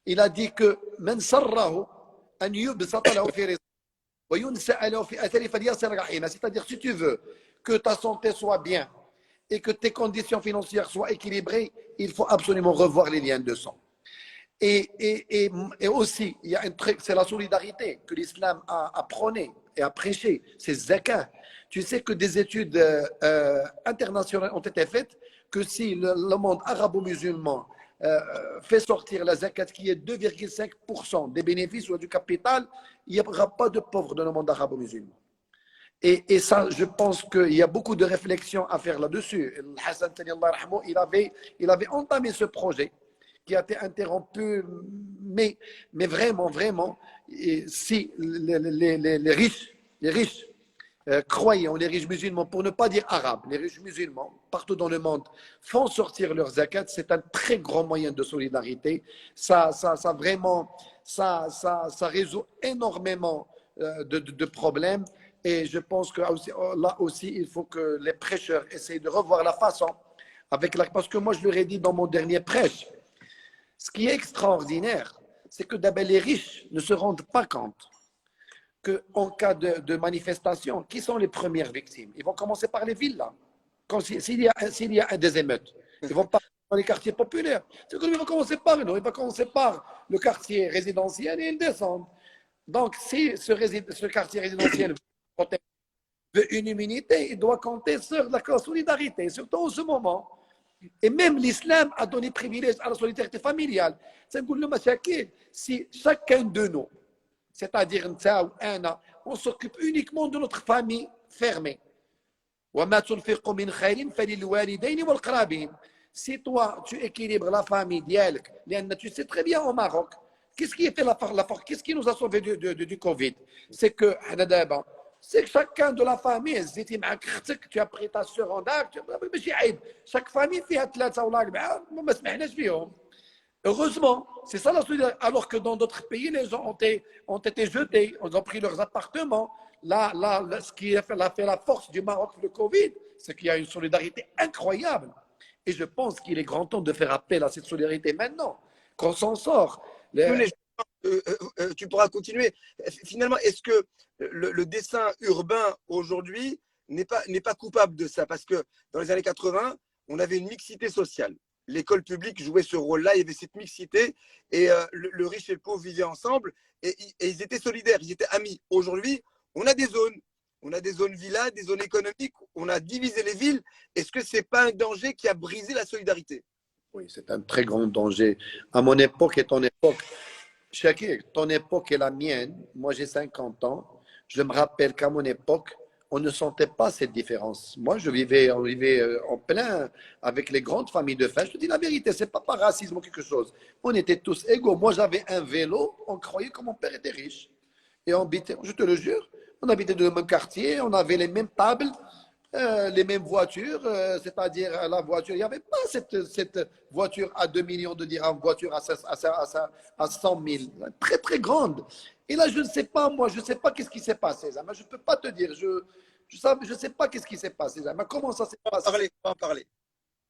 il a dit que من سره أن يبسط له في رزقه وينسأ له في أثره فليصل رحمه. C'est-à-dire, si tu veux que ta santé soit bien et que tes conditions financières soient équilibrées, il faut absolument revoir les liens de sang. Et aussi, il y a un truc, c'est la solidarité que l'islam a prôné et a prêché, c'est zakat. Tu sais que des études internationales ont été faites que si le monde arabo-musulman fait sortir la zakat qui est 2,5% des bénéfices ou du capital, il n'y aura pas de pauvres dans le monde arabo-musulman. Et ça, je pense qu'il y a beaucoup de réflexions à faire là-dessus. Hassan Tani, il avait entamé ce projet qui a été interrompu, mais vraiment, si les riches croyants, les riches musulmans, pour ne pas dire arabes, les riches musulmans, partout dans le monde, font sortir leurs zakat, c'est un très grand moyen de solidarité. Ça résout énormément de problèmes. Et je pense que là aussi, il faut que les prêcheurs essayent de revoir la façon parce que moi, je leur ai dit dans mon dernier prêche, ce qui est extraordinaire, c'est que d'abord les riches ne se rendent pas compte qu'en cas de manifestation, qui sont les premières victimes? Ils vont commencer par les villes, là. S'il y a des émeutes, ils vont pas dans les quartiers populaires. C'est qu'ils vont commencer par nous, ils vont commencer par le quartier résidentiel et ils descendent. Donc, si ce quartier résidentiel veut une immunité, il doit compter sur la solidarité, surtout en ce moment. Et même l'islam a donné privilège à la solidarité familiale. C'est si chacun de nous, c'est-à-dire on s'occupe uniquement de notre famille fermée. Si toi, tu équilibres la famille, tu sais très bien au Maroc, qu'est-ce qui était qu'est-ce qui nous a sauvés du Covid? C'est que chacun de la famille, tu as pris ta sœur en âge, chaque famille fait heureusement, c'est ça la solidarité. Alors que dans d'autres pays, les gens ont été jetés, ils ont pris leurs appartements. Là, ce qui a fait la force du Maroc, le Covid, c'est qu'il y a une solidarité incroyable. Et je pense qu'il est grand temps de faire appel à cette solidarité maintenant, qu'on s'en sort. Tu pourras continuer. Finalement, est-ce que le dessin urbain aujourd'hui n'est pas coupable de ça? Parce que dans les années 80, on avait une mixité sociale. L'école publique jouait ce rôle-là, il y avait cette mixité et le riche et le pauvre vivaient ensemble et ils étaient solidaires, ils étaient amis. Aujourd'hui, on a des zones villas, des zones économiques, on a divisé les villes. Est-ce que ce n'est pas un danger qui a brisé la solidarité? Oui, c'est un très grand danger. À mon époque et ton époque, Shakir, ton époque et la mienne, moi j'ai 50 ans, je me rappelle qu'à mon époque, on ne sentait pas cette différence. Moi, on vivait en plein avec les grandes familles de fer. Je te dis la vérité, c'est pas par racisme ou quelque chose. On était tous égaux. Moi, j'avais un vélo, on croyait que mon père était riche. Et on habitait, je te le jure, on habitait dans le même quartier, on avait les mêmes tables, les mêmes voitures, c'est-à-dire la voiture. Il n'y avait pas cette voiture à 2 millions de dirhams, voiture à 100 000, très très grande. Et là, je ne sais pas, moi, je ne sais pas qu'est-ce qui s'est passé. Mais je ne peux pas te dire, je ne sais pas qu'est-ce qui s'est passé. Mais comment ça s'est passé? On va en parler.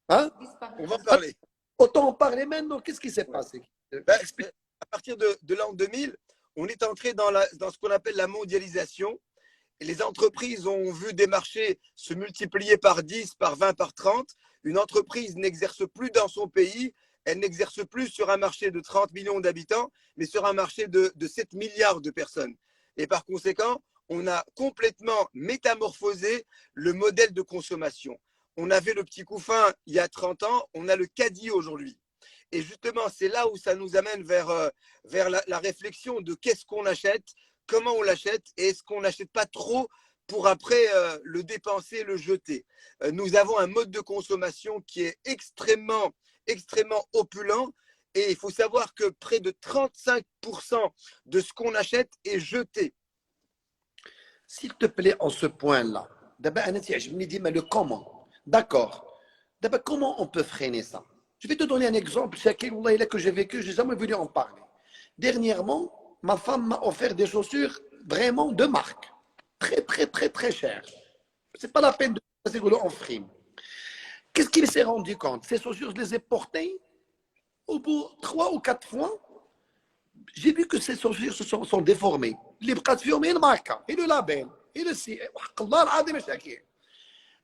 Hein? On va en parler. Autant en parler maintenant, qu'est-ce qui s'est passé? À partir de l'an 2000, on est entré dans ce qu'on appelle la mondialisation. Et les entreprises ont vu des marchés se multiplier par 10, par 20, par 30. Une entreprise n'exerce plus dans son pays, elle n'exerce plus sur un marché de 30 millions d'habitants, mais sur un marché de 7 milliards de personnes. Et par conséquent, on a complètement métamorphosé le modèle de consommation. On avait le petit couffin il y a 30 ans, on a le caddie aujourd'hui. Et justement, c'est là où ça nous amène vers la réflexion de qu'est-ce qu'on achète, comment on l'achète et est-ce qu'on n'achète pas trop pour après le dépenser, le jeter. Nous avons un mode de consommation qui est extrêmement opulent et il faut savoir que près de 35% de ce qu'on achète est jeté. S'il te plaît, en ce point-là, d'abord, je me dis, mais le comment? D'accord. D'abord, comment on peut freiner ça? Je vais te donner un exemple, que j'ai vécu, je n'ai jamais voulu en parler. Dernièrement, ma femme m'a offert des chaussures vraiment de marque. très, très, très, très cher. C'est pas la peine de passer en frime. Qu'est-ce qu'il s'est rendu compte? Ces chaussures, je les ai portées. Au bout de 3 ou 4 fois, j'ai vu que ces chaussures sont déformées. Les bras de firme, et le marque, et le label, et le si.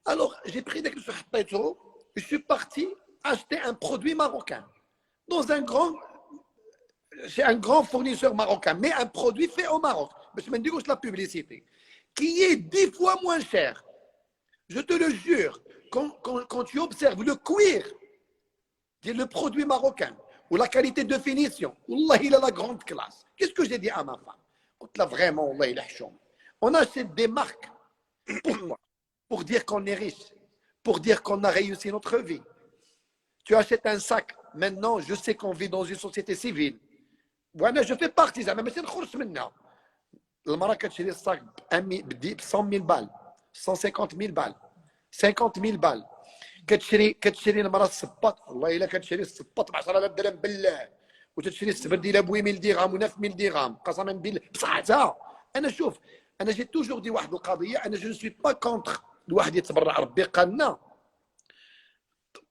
Alors, j'ai pris des chaussures, je suis parti acheter un produit marocain chez un grand fournisseur marocain, mais un produit fait au Maroc. Je me dis que c'est la publicité, qui est 10 fois moins cher. Je te le jure, quand tu observes le cuir, le produit marocain, ou la qualité de finition, Wallah, il a la grande classe. Qu'est-ce que j'ai dit à ma femme? Là, vraiment, Wallah, il est chaud. On achète des marques. Pourquoi? Pour dire qu'on est riche, pour dire qu'on a réussi notre vie. Tu achètes un sac. Maintenant, je sais qu'on vit dans une société civile. Voilà, je fais partie, mais c'est le maintenant. Le Maroc a acheté des sacs 100 000 balles, 150 000 balles, 50 000 balles. كتشري المراه الصباط والله الا كتشري الصباط ب 10000 درهم بالله وتشري السبردي ب 8000 درهم و 9000 درهم قسما بالله بصحتها. انا شوف انا جي توجور دي واحد القضيه انا جو سوي با كونتر الواحد يتبرع ربي قالنا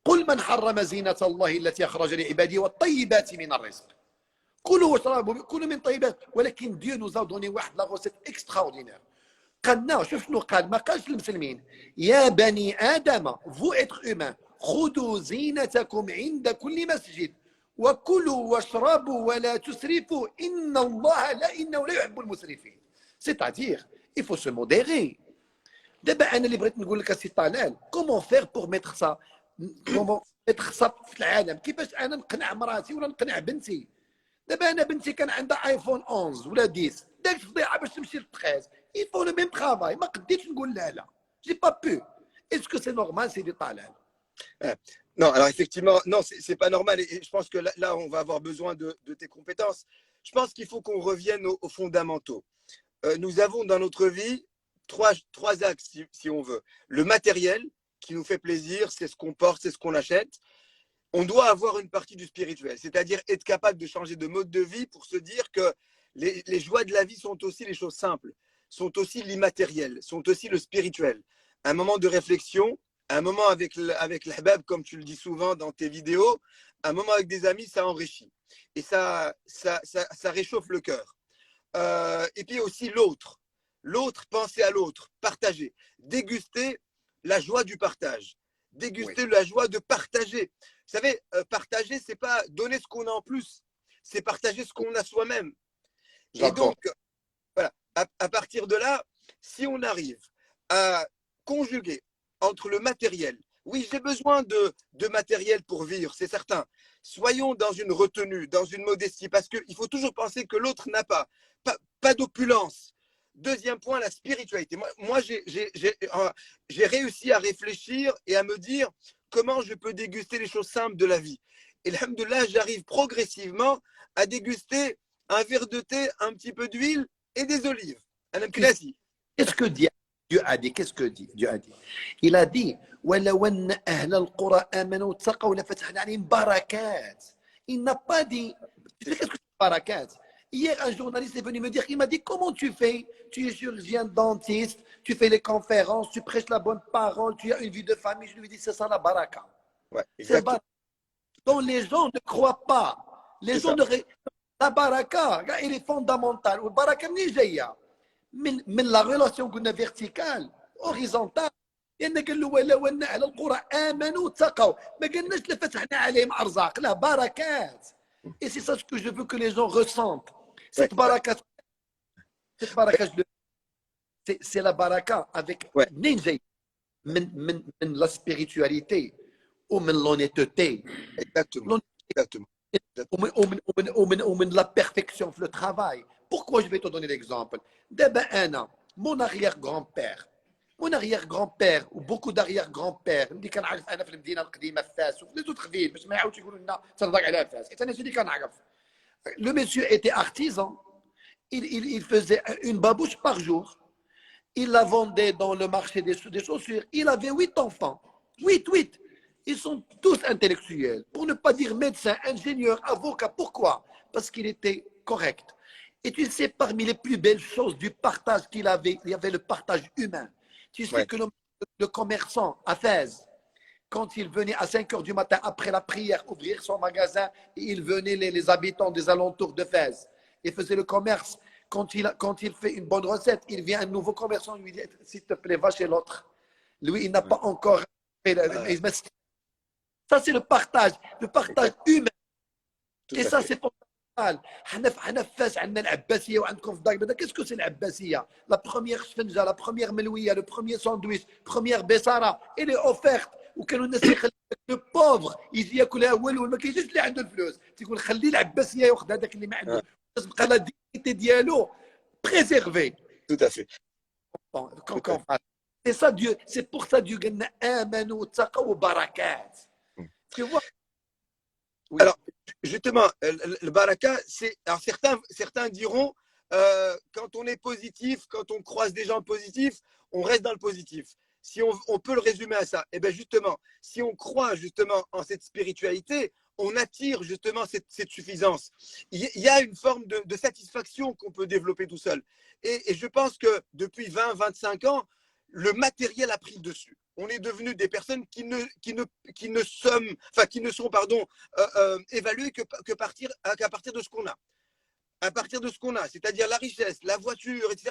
قل من حرم زينه الله التي اخرج لعباده والطيبات من الرزق كلوا واشربوا كلوا من طيبات ولكن ديو نوز دوني واحد لا غوسيت اكستراوردينير. قالنا شوف شنو قال ما قالش للمسلمين يا بني ادم فو اتر هيومان خذوا زينتكم عند كل مسجد وكلوا واشربوا ولا تسرفوا ان الله انه لا يحب المسرفين. C'est-à-dire il faut se modérer. دابا انا اللي بغيت نقول لك سي طلال كومون فير بور ميتر سا كومون ميتر سا في العالم كيفاش انا نقنع مراتي ولا نقنع بنتي. دابا انا بنتي كان عندها ايفون 11 ولا 10 داك فضيعه باش تمشي ل 13 il faut le même travail ما قديتش نقول لا لا j'ai pas pu. Est-ce que c'est normal c'est des talents? Non, alors effectivement, non, c'est pas normal. Et je pense que là, on va avoir besoin de tes compétences. Je pense qu'il faut qu'on revienne aux fondamentaux. Nous avons dans notre vie trois axes, si on veut. Le matériel, qui nous fait plaisir, c'est ce qu'on porte, c'est ce qu'on achète. On doit avoir une partie du spirituel, c'est-à-dire être capable de changer de mode de vie pour se dire que les joies de la vie sont aussi les choses simples, sont aussi l'immatériel, sont aussi le spirituel. Un moment de réflexion, un moment avec l'ahbab, comme tu le dis souvent dans tes vidéos, un moment avec des amis, ça enrichit. Et ça réchauffe le cœur. Et puis aussi l'autre. L'autre, penser à l'autre, partager, déguster la joie du partage, déguster la joie de partager. Vous savez, partager, c'est pas donner ce qu'on a en plus, c'est partager ce qu'on a soi-même. Et donc, voilà, à partir de là, si on arrive à conjuguer entre le matériel, oui, j'ai besoin de matériel pour vivre, c'est certain. Soyons dans une retenue, dans une modestie, parce qu'il faut toujours penser que l'autre n'a pas d'opulence. Deuxième point, la spiritualité. Moi j'ai réussi à réfléchir et à me dire comment je peux déguster les choses simples de la vie. Et alhamdoulilah, j'arrive progressivement à déguster un verre de thé, un petit peu d'huile et des olives. Qu'est-ce que Dieu a dit? Qu'est-ce que Dieu a dit? Il a dit وَلَوْ أَنَّ أَهْلَ الْقُرَىٰ آمَنُوا واتَّقَوْا لَفَتَحْنَا عَلَيْهِمْ بَرَكَاتٍ. Il n'a pas dit. Tu sais qu'est-ce que c'est barakat? Hier, un journaliste est venu me dire, il m'a dit, comment tu fais? Tu es chirurgien dentiste, tu fais les conférences, tu prêches la bonne parole, tu as une vie de famille. Je lui ai dit, c'est ça la baraka. Ouais, c'est dont les gens ne croient pas. Les gens la baraka, elle est fondamentale. La baraka من la relation qu'on a verticale, horizontale. لأن قال له ولو أن أهل القرى آمنوا واتقوا ما قلناش لفتحنا عليهم أرزاق لا بركات. Et c'est ça ce que je veux que les gens ressentent. Cette baraka, c'est la baraka avec ninja, la spiritualité ou l'honnêteté. Exactement. Ou la perfection, le travail. Pourquoi je vais te donner l'exemple? D'abord, mon arrière-grand-père, ou beaucoup d'arrière-grand-pères, اللي كنعرف انا في المدينه القديمه في فاس وفي لي زوتر فيل باش ما يعاودش يقولوا لنا تنضاق على فاس حيت انا اللي كنعرف. Le monsieur était artisan, il faisait une babouche par jour, il la vendait dans le marché des chaussures, il avait 8 enfants, 8. Ils sont tous intellectuels, pour ne pas dire médecins, ingénieurs, avocats. Pourquoi? Parce qu'il était correct. Et tu sais, parmi les plus belles choses du partage qu'il avait, il y avait le partage humain. Tu sais que le commerçant à Fès, quand il venait à 5 heures du matin après la prière ouvrir son magasin, il venait les habitants des alentours de Fès. Il faisait le commerce. Quand il fait une bonne recette, il vient un nouveau commerçant, lui dit, s'il te plaît, va chez l'autre. Lui, il n'a pas encore fait. Ça, c'est le partage humain. Et ça, c'est fondamental. Qu'est-ce que c'est l'Abbasiyya? La première shfenja, la première melouïa, le premier sandwich, première bessara, elle est offerte. وكانوا الناس يخلي لو بوفر يجي ياكلها والو ما كاينش اللي عنده الفلوس تيقول خلي العباسيه ياخذ هذاك اللي ما عنده تبقى لا دينيتي ديالو بريزيرفي. Tout à fait. C'est ça Dieu, c'est pour ça Dieu قال امنوا واتقوا وبركات. Tu vois? Oui. Alors, justement, le baraka, c'est. Alors, certains diront, quand on est positif, quand on croise des gens positifs, on reste dans le positif. Si on peut le résumer à ça, et bien justement, si on croit justement en cette spiritualité, on attire justement cette suffisance. Il y a une forme de satisfaction qu'on peut développer tout seul. Et je pense que depuis 20-25 ans, le matériel a pris le dessus. On est devenu des personnes qui ne sont évaluées qu'à partir de ce qu'on a. À partir de ce qu'on a, c'est-à-dire la richesse, la voiture, etc.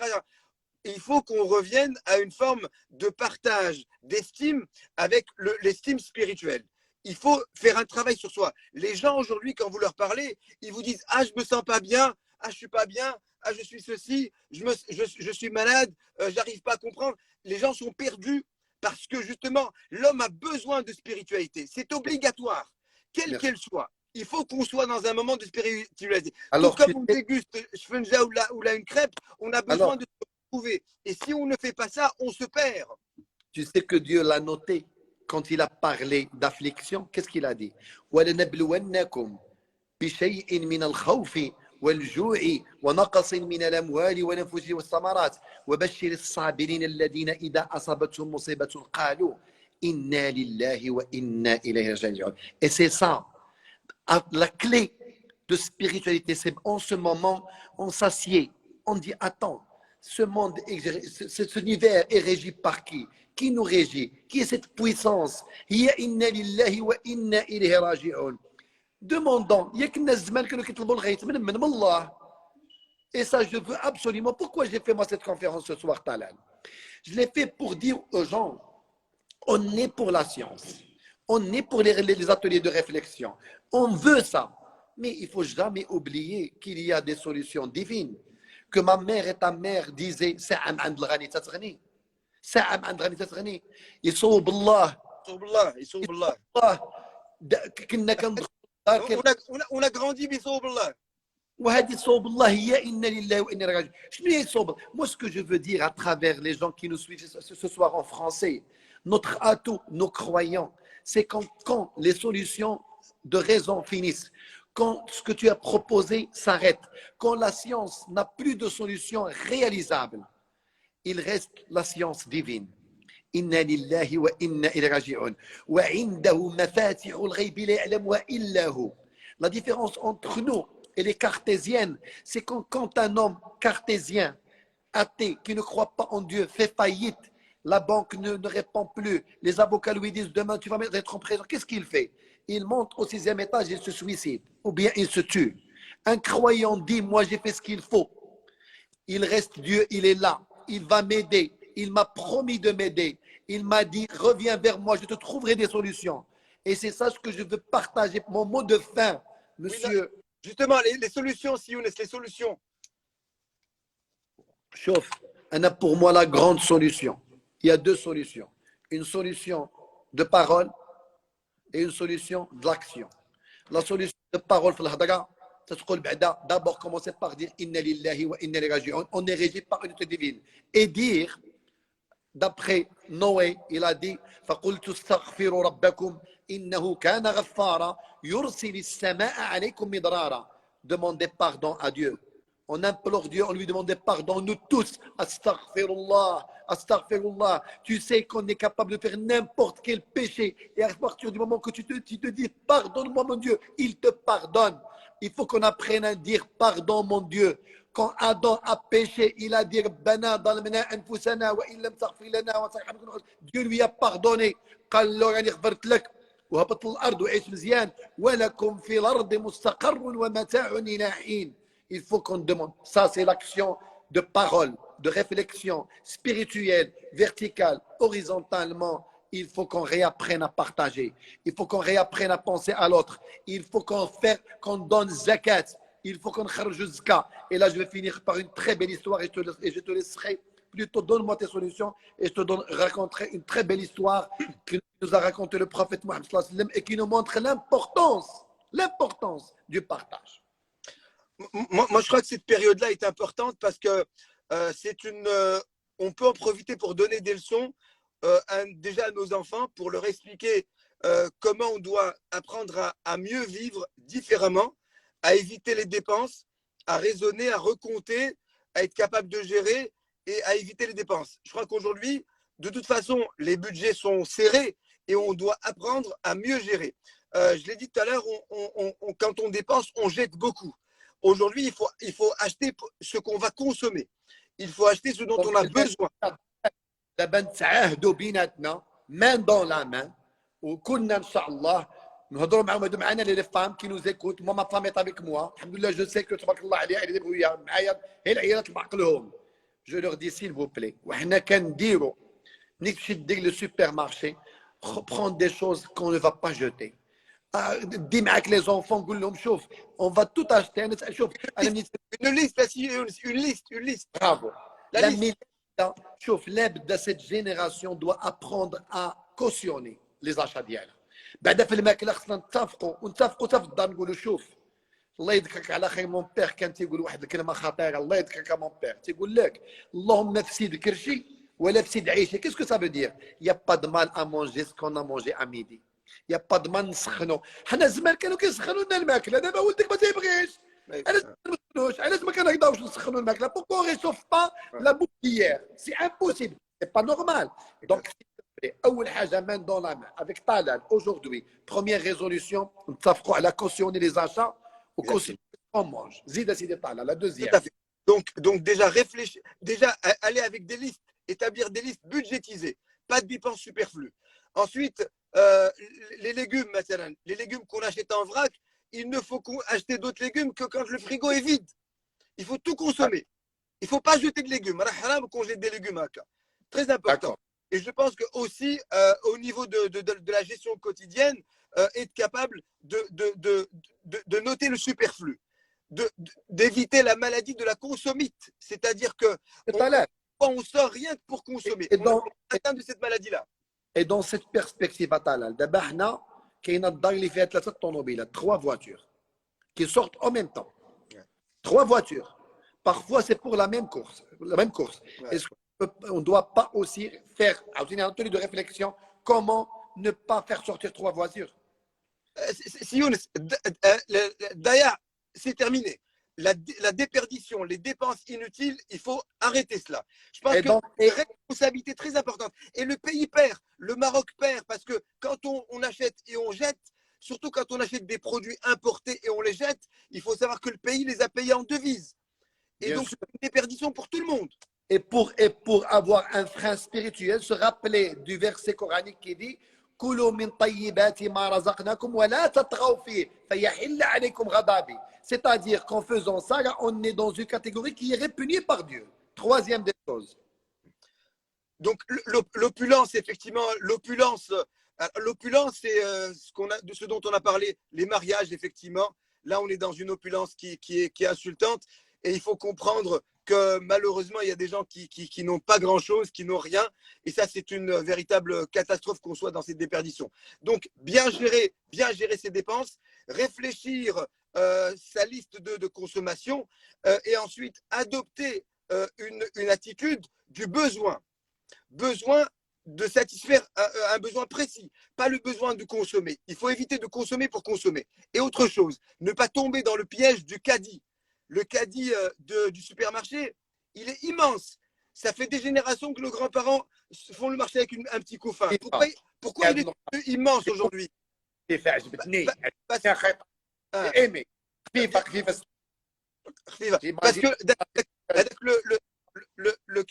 Il faut qu'on revienne à une forme de partage, d'estime avec l'estime spirituelle. Il faut faire un travail sur soi. Les gens aujourd'hui, quand vous leur parlez, ils vous disent « Ah, je me sens pas bien, ah, je suis pas bien, ah, je suis ceci, je suis malade, j'arrive pas à comprendre. » Les gens sont perdus parce que justement, l'homme a besoin de spiritualité. C'est obligatoire, quelle qu'elle soit. Il faut qu'on soit dans un moment de spiritualité. Alors, tout comme on déguste shfenja ou là une crêpe, on a besoin de se retrouver. Et si on ne fait pas ça, on se perd. Tu sais que Dieu l'a noté quand il a parlé d'affliction. Qu'est-ce qu'il a dit? وَلَنَبْلُوَنَّكُمْ بِشَيْءٍ مِنَ الْخَوْفِ والجوع ونقص من الأموال والأنفس والثمرات وبشر الصابرين الذين إذا أصابتهم مصيبة قالوا إنا لله وإنا إليه راجعون. Et c'est ça, la clé de spiritualité, c'est en ce moment, on s'assied, on dit attends, ce monde, cet univers est régi par qui? Qui nous régit? Qui est cette puissance? هي إنا لله وإنا إليه راجعون. Demandons, il y a qu'un zman que nous quittons le rite, mais Allah. Et ça, je veux absolument. Pourquoi j'ai fait moi cette conférence ce soir, Talal? Je l'ai fait pour dire aux gens, on est pour la science, on est pour les ateliers de réflexion, on veut ça. Mais il ne faut jamais oublier qu'il y a des solutions divines. Que ma mère et ta mère disaient, Sa'am and l'ghani tatsghani. Sa'am and l'ghani tatsghani. Ils sont billah. Ils sont billah. On a grandi بصوب الله. وهذه صوب الله هي إن لله وإنا إليه راجعون. شنو هي صوب؟ Moi, ce que je veux dire à travers les gens qui nous suivent ce soir en français, notre atout, nos croyants, c'est quand les solutions de raison finissent, quand ce que tu as proposé s'arrête, quand la science n'a plus de solution réalisable, il reste la science divine. إنا لله وإنا إليه راجعون وعنده مفاتيح الغيب لا يعلمها إلا هو. La différence entre nous et les cartésiennes, c'est quand un homme cartésien, athée, qui ne croit pas en Dieu, fait faillite, la banque ne répond plus, les avocats lui disent demain tu vas être en prison, qu'est-ce qu'il fait? Il monte au 6e étage, il se suicide, ou bien il se tue. Un croyant dit, moi j'ai fait ce qu'il faut. Il reste Dieu, il est là, il va m'aider, il m'a promis de m'aider. Il m'a dit, reviens vers moi, je te trouverai des solutions. Et c'est ça ce que je veux partager. Mon mot de fin, monsieur. Oui, justement, les solutions, si Younes, les solutions. Chauffe. On a pour moi la grande solution. Il y a deux solutions. Une solution de parole et une solution de l'action. La solution de parole, d'abord commencer par dire Inna lillahi wa inna ilayhi raji'un. On est régi par une unité divine. Et dire, d'après Noé, il a dit فَقُلْتُ اسْتَغْفِرُوا رَبَّكُمْ إِنَّهُ كَانَ غَفَّارًا يُرْسِلِ السَّمَاءَ عَلَيْكُمْ مِدْرَارًا. Demandez pardon à Dieu. On implore Dieu, on lui demande pardon, nous tous. Astaghfirullah, astaghfirullah. Tu sais qu'on est capable de faire n'importe quel péché. Et à partir du moment que tu te dis pardonne-moi mon Dieu, il te pardonne. Il faut qu'on apprenne à dire pardon mon Dieu. Quand Adam a péché, il a dit Rabbana ظلمنا أنفسنا وإن لم تغفر لنا وترحمنا. Dieu lui a pardonné. قال له يعني غفرت لك وهبط الأرض وعيش مزيان ولكم في الأرض مستقر ومتاع إلى حين. Il faut qu'on demande. Ça, c'est l'action de parole, de réflexion spirituelle, verticale, horizontalement. Il faut qu'on réapprenne à partager. Il faut qu'on réapprenne à penser à l'autre. Il faut qu'on donne zakat. Il faut qu'on kharj zakat. Et là, je vais finir par une très belle histoire et je te laisserai plutôt donne-moi tes solutions et je te raconterai une très belle histoire que nous a raconté le prophète Mohammed et qui nous montre l'importance du partage. Moi, je crois que cette période-là est importante parce que on peut en profiter pour donner des leçons déjà à nos enfants, pour leur expliquer comment on doit apprendre à mieux vivre différemment, à éviter les dépenses, à raisonner, à recompter, à être capable de gérer et à éviter les dépenses. Je crois qu'aujourd'hui, de toute façon, les budgets sont serrés et on doit apprendre à mieux gérer. Je l'ai dit tout à l'heure, quand on dépense, on jette beaucoup. Aujourd'hui, il faut acheter ce qu'on va consommer. Il faut acheter ce dont on a besoin. دابا نتعاهدوا بيناتنا مان دون لا مان وكنا ان شاء الله نهضروا معهم هادو معنا لي فام كي نوز ايكوت مو ما فام افيك موا الحمد لله جو سي كو تبارك الله عليها اللي بغيو معايا هي العيالات بعقلهم جو لور دي سيل فو بلي وحنا كنديروا ملي تمشي دير لو سوبر مارشي prendre des choses qu'on ne va pas jeter. دي معاك لي زونفون قول لهم شوف اون فا توت اشتي انا شوف انا une liste. برافو la liste. شوف لابد cette génération doit apprendre à cautionner les achats ديالها. بعدا في الماكله خصنا ونتفقوا حتى في الدار نقولوا شوف الله يذكرك على خير مون بير كان تيقول واحد الكلمه خطيره الله يذكرك مون بير تيقول لك اللهم في سيد كرشي ولا في سيد عيشي. Qu'est-ce que ça veut dire? Il y a pas de mal à manger ce qu'on a mangé à midi. Il y a pas de mal نسخنوا. حنا زمان كانوا كيسخنوا لنا الماكله دابا ولدك ما تيبغيش. علاش ما كنقدروش نسخنوا الماكله؟ Pourquoi on réchauffe pas la bouffe d'hier? C'est impossible. C'est pas normal. Donc اول حاجه مان دون لا مان avec Talal aujourd'hui première résolution نتفقوا على cautionner les achats ou cautionner on mange. زيد سيدي طالع la deuxième. Tout à fait. Donc déjà réfléchir, déjà aller avec des listes, établir des listes budgétisées, pas de dépenses superflues. Ensuite, les légumes, les légumes qu'on achète en vrac, il ne faut acheter d'autres légumes que quand le frigo est vide. Il faut tout consommer. Il ne faut pas jeter de légumes. Haram qu'on jette des légumes. Très important. Et je pense que aussi, au niveau de la gestion quotidienne, être capable de noter le superflu, d'éviter la maladie de la consommite. C'est-à-dire que on ne sort rien que pour consommer. On est atteint de cette maladie-là. Et dans cette perspective, d'abord, كاينه الدار اللي فيها 3 طوموبيلات 3 voitures qui sortent en même temps. 3 voitures. Parfois c'est pour la même course. Ouais. Est-ce qu'on ne doit pas aussi faire un atelier de réflexion comment ne pas faire sortir 3 voitures? D'ailleurs, c'est terminé. La déperdition, les dépenses inutiles, il faut arrêter cela. Je pense que c'est une responsabilité très importante. Et le pays perd, le Maroc perd, parce que quand on achète et on jette, surtout quand on achète des produits importés et on les jette, il faut savoir que le pays les a payés en devises. Et bien donc, c'est une déperdition pour tout le monde. Et pour avoir un frein spirituel, se rappeler du verset coranique qui dit كلوا من طيبات ما رزقناكم ولا تطغوا فيه فيحل عليكم غضبي. C'est-à-dire qu'en faisant ça, on est dans une catégorie qui est répugnée par Dieu. Troisième des choses. Donc l'opulence, effectivement, l'opulence, c'est ce dont on a parlé, les mariages, effectivement. Là, on est dans une opulence qui est insultante. Et il faut comprendre que malheureusement, il y a des gens qui n'ont pas grand-chose, qui n'ont rien. Et ça, c'est une véritable catastrophe qu'on soit dans cette déperdition. Donc, bien gérer ses dépenses, réfléchir sa liste de consommation et ensuite adopter une attitude du besoin. Besoin de satisfaire un besoin précis, pas le besoin de consommer. Il faut éviter de consommer pour consommer. Et autre chose, ne pas tomber dans le piège du caddie. Le caddie du supermarché, il est immense. Ça fait des générations que nos grands-parents font le marché avec un petit couffin. Pourquoi il est immense aujourd'hui? Parce que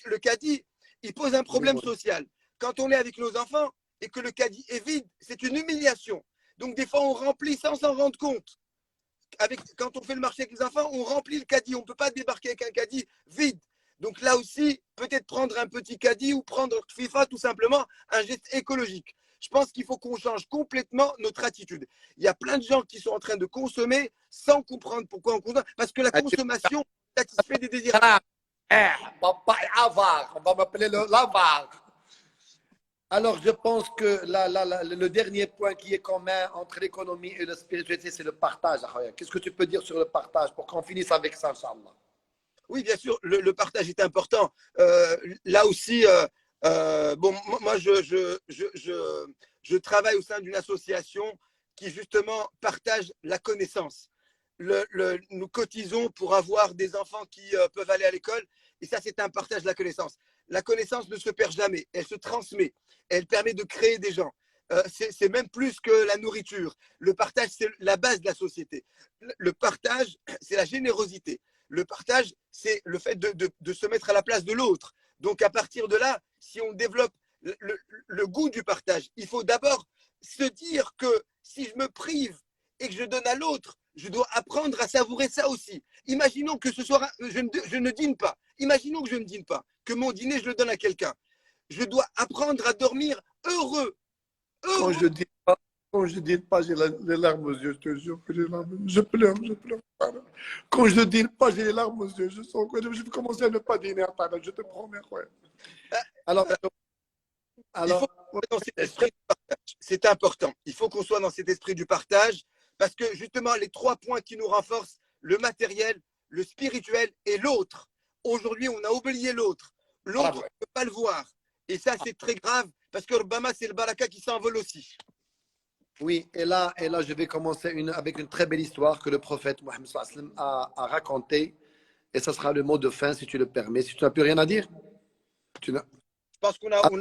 le caddie, il pose un problème social. Quand on est avec nos enfants et que le caddie est vide, c'est une humiliation. Donc, des fois, on remplit sans s'en rendre compte. Quand on fait le marché avec les enfants, on remplit le caddie. On ne peut pas débarquer avec un caddie vide. Donc là aussi, peut-être prendre un petit caddie ou prendre FIFA, tout simplement, un geste écologique. Je pense qu'il faut qu'on change complètement notre attitude. Il y a plein de gens qui sont en train de consommer sans comprendre pourquoi on consomme. Parce que la consommation satisfait des désirs. Papa est avare. On va m'appeler l'avare. Alors, je pense que le dernier point qui est commun entre l'économie et la spiritualité, c'est le partage. Qu'est-ce que tu peux dire sur le partage pour qu'on finisse avec ça, Inch'Allah? Oui, bien sûr, le partage est important. Là aussi, bon, moi, je travaille au sein d'une association qui, justement, partage la connaissance. Nous cotisons pour avoir des enfants qui peuvent aller à l'école. Et ça, c'est un partage de la connaissance. La connaissance ne se perd jamais. Elle se transmet. Elle permet de créer des gens. C'est même plus que la nourriture. Le partage, c'est la base de la société. Le partage, c'est la générosité. Le partage, c'est le fait de se mettre à la place de l'autre. Donc, à partir de là, si on développe le goût du partage, il faut d'abord se dire que si je me prive et que je donne à l'autre, je dois apprendre à savourer ça aussi. Imaginons que ce soir, je ne dîne pas. Imaginons que je ne dîne pas, que mon dîner, je le donne à quelqu'un. Je dois apprendre à dormir heureux. Quand je dîne pas, j'ai les larmes aux yeux, je te jure que j'ai les larmes. Je pleure. Quand je dîne pas, j'ai les larmes aux yeux. Je sens que je vais commencer à ne pas dîner, je te promets. Ouais. Alors, il faut qu'on soit dans cet esprit du partage. C'est important. Il faut qu'on soit dans cet esprit du partage parce que justement, les trois points qui nous renforcent, le matériel, le spirituel et l'autre. Aujourd'hui, on a oublié l'autre. L'autre, on ne peut pas le voir. Et ça, c'est très grave parce que Obama, c'est le baraka qui s'envole aussi. Oui, et là, je vais commencer avec une très belle histoire que le prophète Mohammed a racontée. Et ça sera le mot de fin, si tu le permets. Si tu n'as plus rien à dire. Je pense qu'on a 1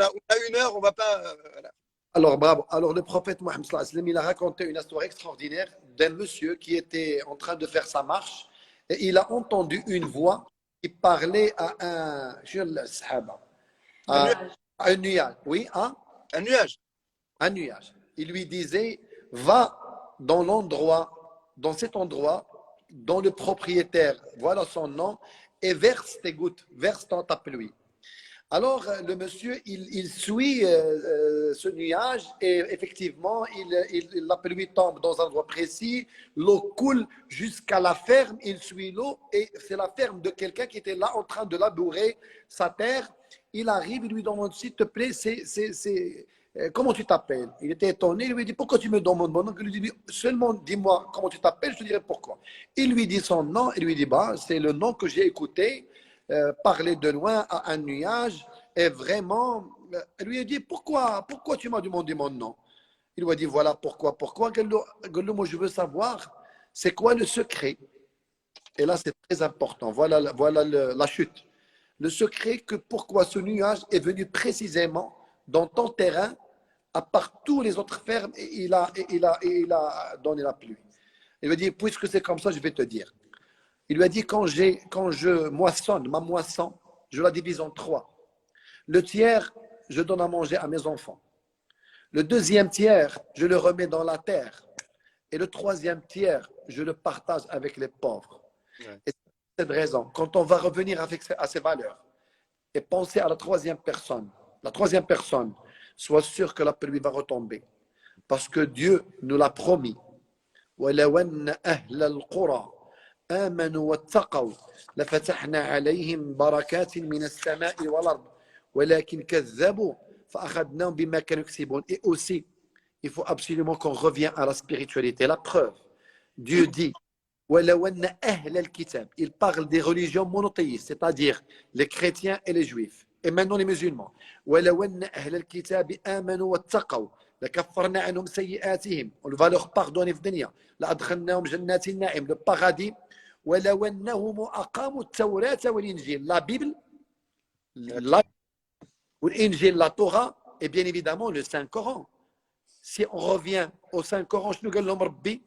heure, on ne va pas. Voilà. Alors, bravo. Alors, le prophète Mohammed il a raconté une histoire extraordinaire d'un monsieur qui était en train de faire sa marche et il a entendu une voix qui parlait à un nuage. Oui, hein? Un nuage. Un nuage. Il lui disait, va dans cet endroit, dont le propriétaire, voilà son nom, et verse tes gouttes, verse ta pluie. Alors, le monsieur, il suit ce nuage et effectivement, la pluie tombe dans un endroit précis, l'eau coule jusqu'à la ferme, il suit l'eau et c'est la ferme de quelqu'un qui était là en train de labourer sa terre. Il arrive, il lui demande, s'il te plaît, comment tu t'appelles? Il était étonné, il lui dit, pourquoi tu me demandes mon nom? Il lui dit, seulement dis-moi comment tu t'appelles, je te dirai pourquoi. Il lui dit son nom, il lui dit, c'est le nom que j'ai écouté. Parler de loin à un nuage et vraiment, elle lui a dit pourquoi tu m'as demandé mon nom? Il lui a dit voilà pourquoi. Moi je veux savoir c'est quoi le secret. Et là c'est très important. Voilà la chute. Le secret que pourquoi ce nuage est venu précisément dans ton terrain à part tous les autres fermes et il a donné la pluie. Il lui a dit puisque c'est comme ça je vais te dire. Il lui a dit, quand je moissonne, ma moisson, je la divise en 3. Le tiers, je donne à manger à mes enfants. Le deuxième tiers, je le remets dans la terre. Et le troisième tiers, je le partage avec les pauvres. Ouais. Et c'est cette raison, quand on va revenir à ces valeurs et penser à la troisième personne, sois sûr que la pluie va retomber. Parce que Dieu nous l'a promis. آمنوا واتقوا لفتحنا عليهم بركات من السماء والأرض ولكن كذبوا فأخذناهم بما كانوا يكسبون. Et aussi, il faut absolument qu'on revienne à la spiritualité. La preuve, Dieu dit ولو أن أهل الكتاب, il parle des religions monothéistes, c'est-à-dire les chrétiens et les juifs, et maintenant les musulmans. ولو أن أهل الكتاب آمنوا واتقوا لكفرنا عنهم سيئاتهم, on va leur pardonner في الدنيا لأدخلناهم جنات النعيم, le paradis. ولو أنهم أقاموا التوراة والإنجيل, la Bible, والإنجيل, la Torah, et bien évidemment le Saint-Coran. Si on revient au Saint-Coran, شنو قال لهم ربي؟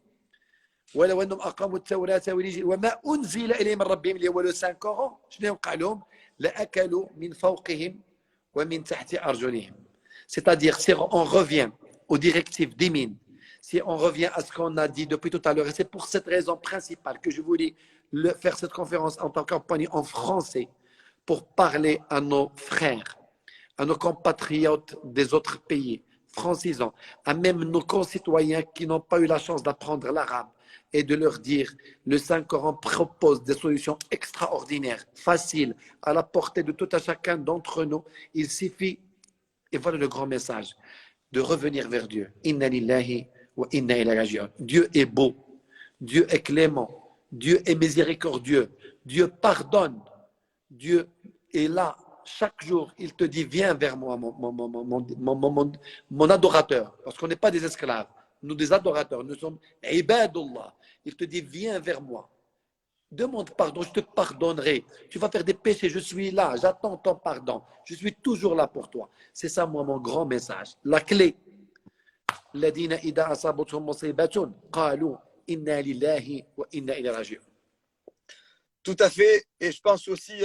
ولو انهم اقاموا التوراه وما انزل اليهم من ربهم اللي هو لو 5 ans شنو يوقع لهم؟ لاكلوا من فوقهم ومن تحت ارجلهم. C'est-à-dire, si on revient aux directives d'Imin, si on revient à ce qu'on a dit depuis tout à l'heure, et c'est pour cette raison principale que je voulais faire cette conférence en tant qu'accompagné en français, pour parler à nos frères, à nos compatriotes des autres pays, francisants, à même nos concitoyens qui n'ont pas eu la chance d'apprendre l'arabe, et de leur dire, le Saint-Coran propose des solutions extraordinaires, faciles, à la portée de tout à chacun d'entre nous. Il suffit, et voilà le grand message, de revenir vers Dieu. Inna lillahi wa inna ilayhi raji'un. Dieu est beau, Dieu est clément, Dieu est miséricordieux, Dieu pardonne, Dieu est là. Chaque jour, il te dit, viens vers moi, mon adorateur. Parce qu'on n'est pas des esclaves, nous des adorateurs, nous sommes ibadullah. Il te dit, viens vers moi. Demande pardon, je te pardonnerai. Tu vas faire des péchés, je suis là, j'attends ton pardon. Je suis toujours là pour toi. C'est ça, moi, mon grand message. La clé. الذين إذا أصابتهم مصيبة قالوا إنا لله وإنا إليه راجعون. Tout à fait. Et je pense aussi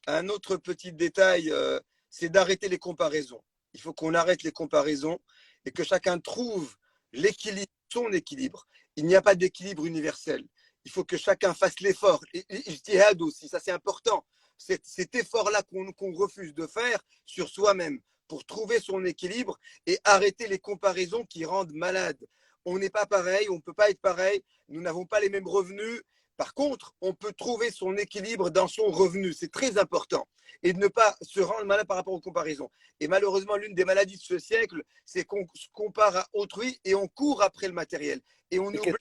un autre petit détail, c'est d'arrêter les comparaisons. Il faut qu'on arrête les comparaisons et que chacun trouve l'équilibre, son équilibre. Il n'y a pas d'équilibre universel. Il faut que chacun fasse l'effort. Et ijtihad aussi, ça c'est important. Cet effort-là qu'on refuse de faire sur soi-même pour trouver son équilibre et arrêter les comparaisons qui rendent malade. On n'est pas pareil, on ne peut pas être pareil, nous n'avons pas les mêmes revenus. Par contre, on peut trouver son équilibre dans son revenu. C'est très important. Et de ne pas se rendre malade par rapport aux comparaisons. Et malheureusement, l'une des maladies de ce siècle, c'est qu'on se compare à autrui et on court après le matériel. Et on oublie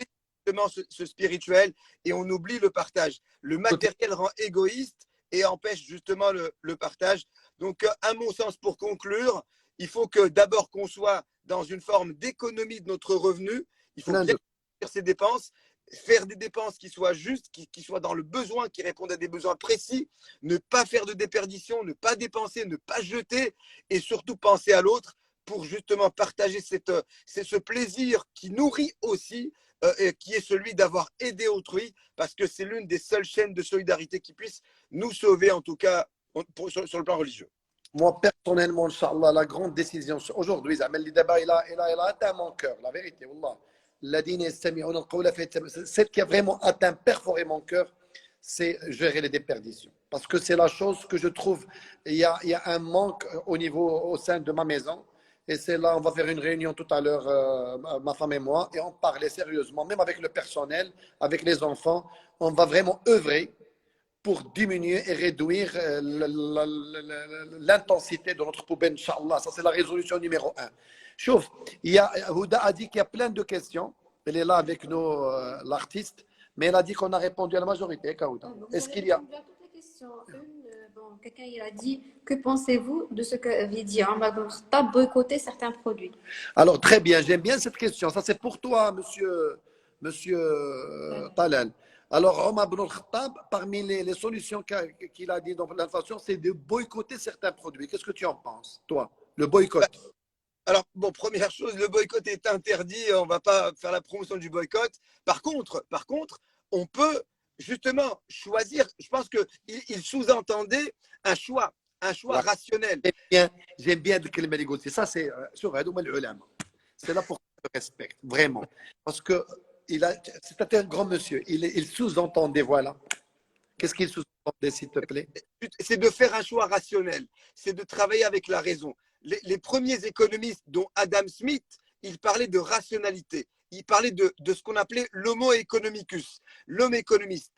justement ce spirituel et on oublie le partage. Le matériel rend égoïste et empêche justement le partage. Donc, à mon sens, pour conclure, il faut que d'abord qu'on soit dans une forme d'économie de notre revenu. Il faut bien faire ses dépenses. Faire des dépenses qui soient justes, qui soient dans le besoin, qui répondent à des besoins précis, ne pas faire de déperdition, ne pas dépenser, ne pas jeter et surtout penser à l'autre pour justement partager ce plaisir qui nourrit aussi, qui est celui d'avoir aidé autrui parce que c'est l'une des seules chaînes de solidarité qui puisse nous sauver en tout cas sur le plan religieux. Moi, personnellement, Inch'Allah, la grande décision aujourd'hui, le débat, il a atteint mon cœur, la vérité, Wallah. Celle qui a vraiment atteint, perforé mon cœur, c'est gérer les déperditions. Parce que c'est la chose que je trouve, il y a un manque au sein de ma maison. Et c'est là, on va faire une réunion tout à l'heure, ma femme et moi, et on parlait sérieusement, même avec le personnel, avec les enfants. On va vraiment œuvrer pour diminuer et réduire l'intensité de notre poubelle, Inch'Allah. Ça, c'est la résolution numéro 1. Chouf, Houda a dit qu'il y a plein de questions. Elle est là avec nous, l'artiste, mais elle a dit qu'on a répondu à la majorité. Est-ce qu'il y a quelqu'un il a dit, que pensez-vous de ce que avait dit Omar ibn Khattab, boycotter certains produits? Alors, très bien, j'aime bien cette question. Ça, c'est pour toi, monsieur Talal. Alors, Omar ibn Khattab, parmi les solutions qu'il a dit dans l'inflation, c'est de boycotter certains produits. Qu'est-ce que tu en penses, toi, le boycott? Alors, bon, première chose, le boycott est interdit. On ne va pas faire la promotion du boycott. Par contre, on peut justement choisir. Je pense qu'il sous-entendait un choix rationnel. J'aime bien le kalima négocier. Ça, c'est sur c'est là pour que je respecte, vraiment. Parce que c'est un grand monsieur. Il sous-entendait, voilà. Qu'est-ce qu'il sous-entendait, s'il te plaît? C'est de faire un choix rationnel. C'est de travailler avec la raison. Les premiers économistes, dont Adam Smith, il parlait de rationalité. Il parlait de ce qu'on appelait l'homo economicus, l'homme économiste,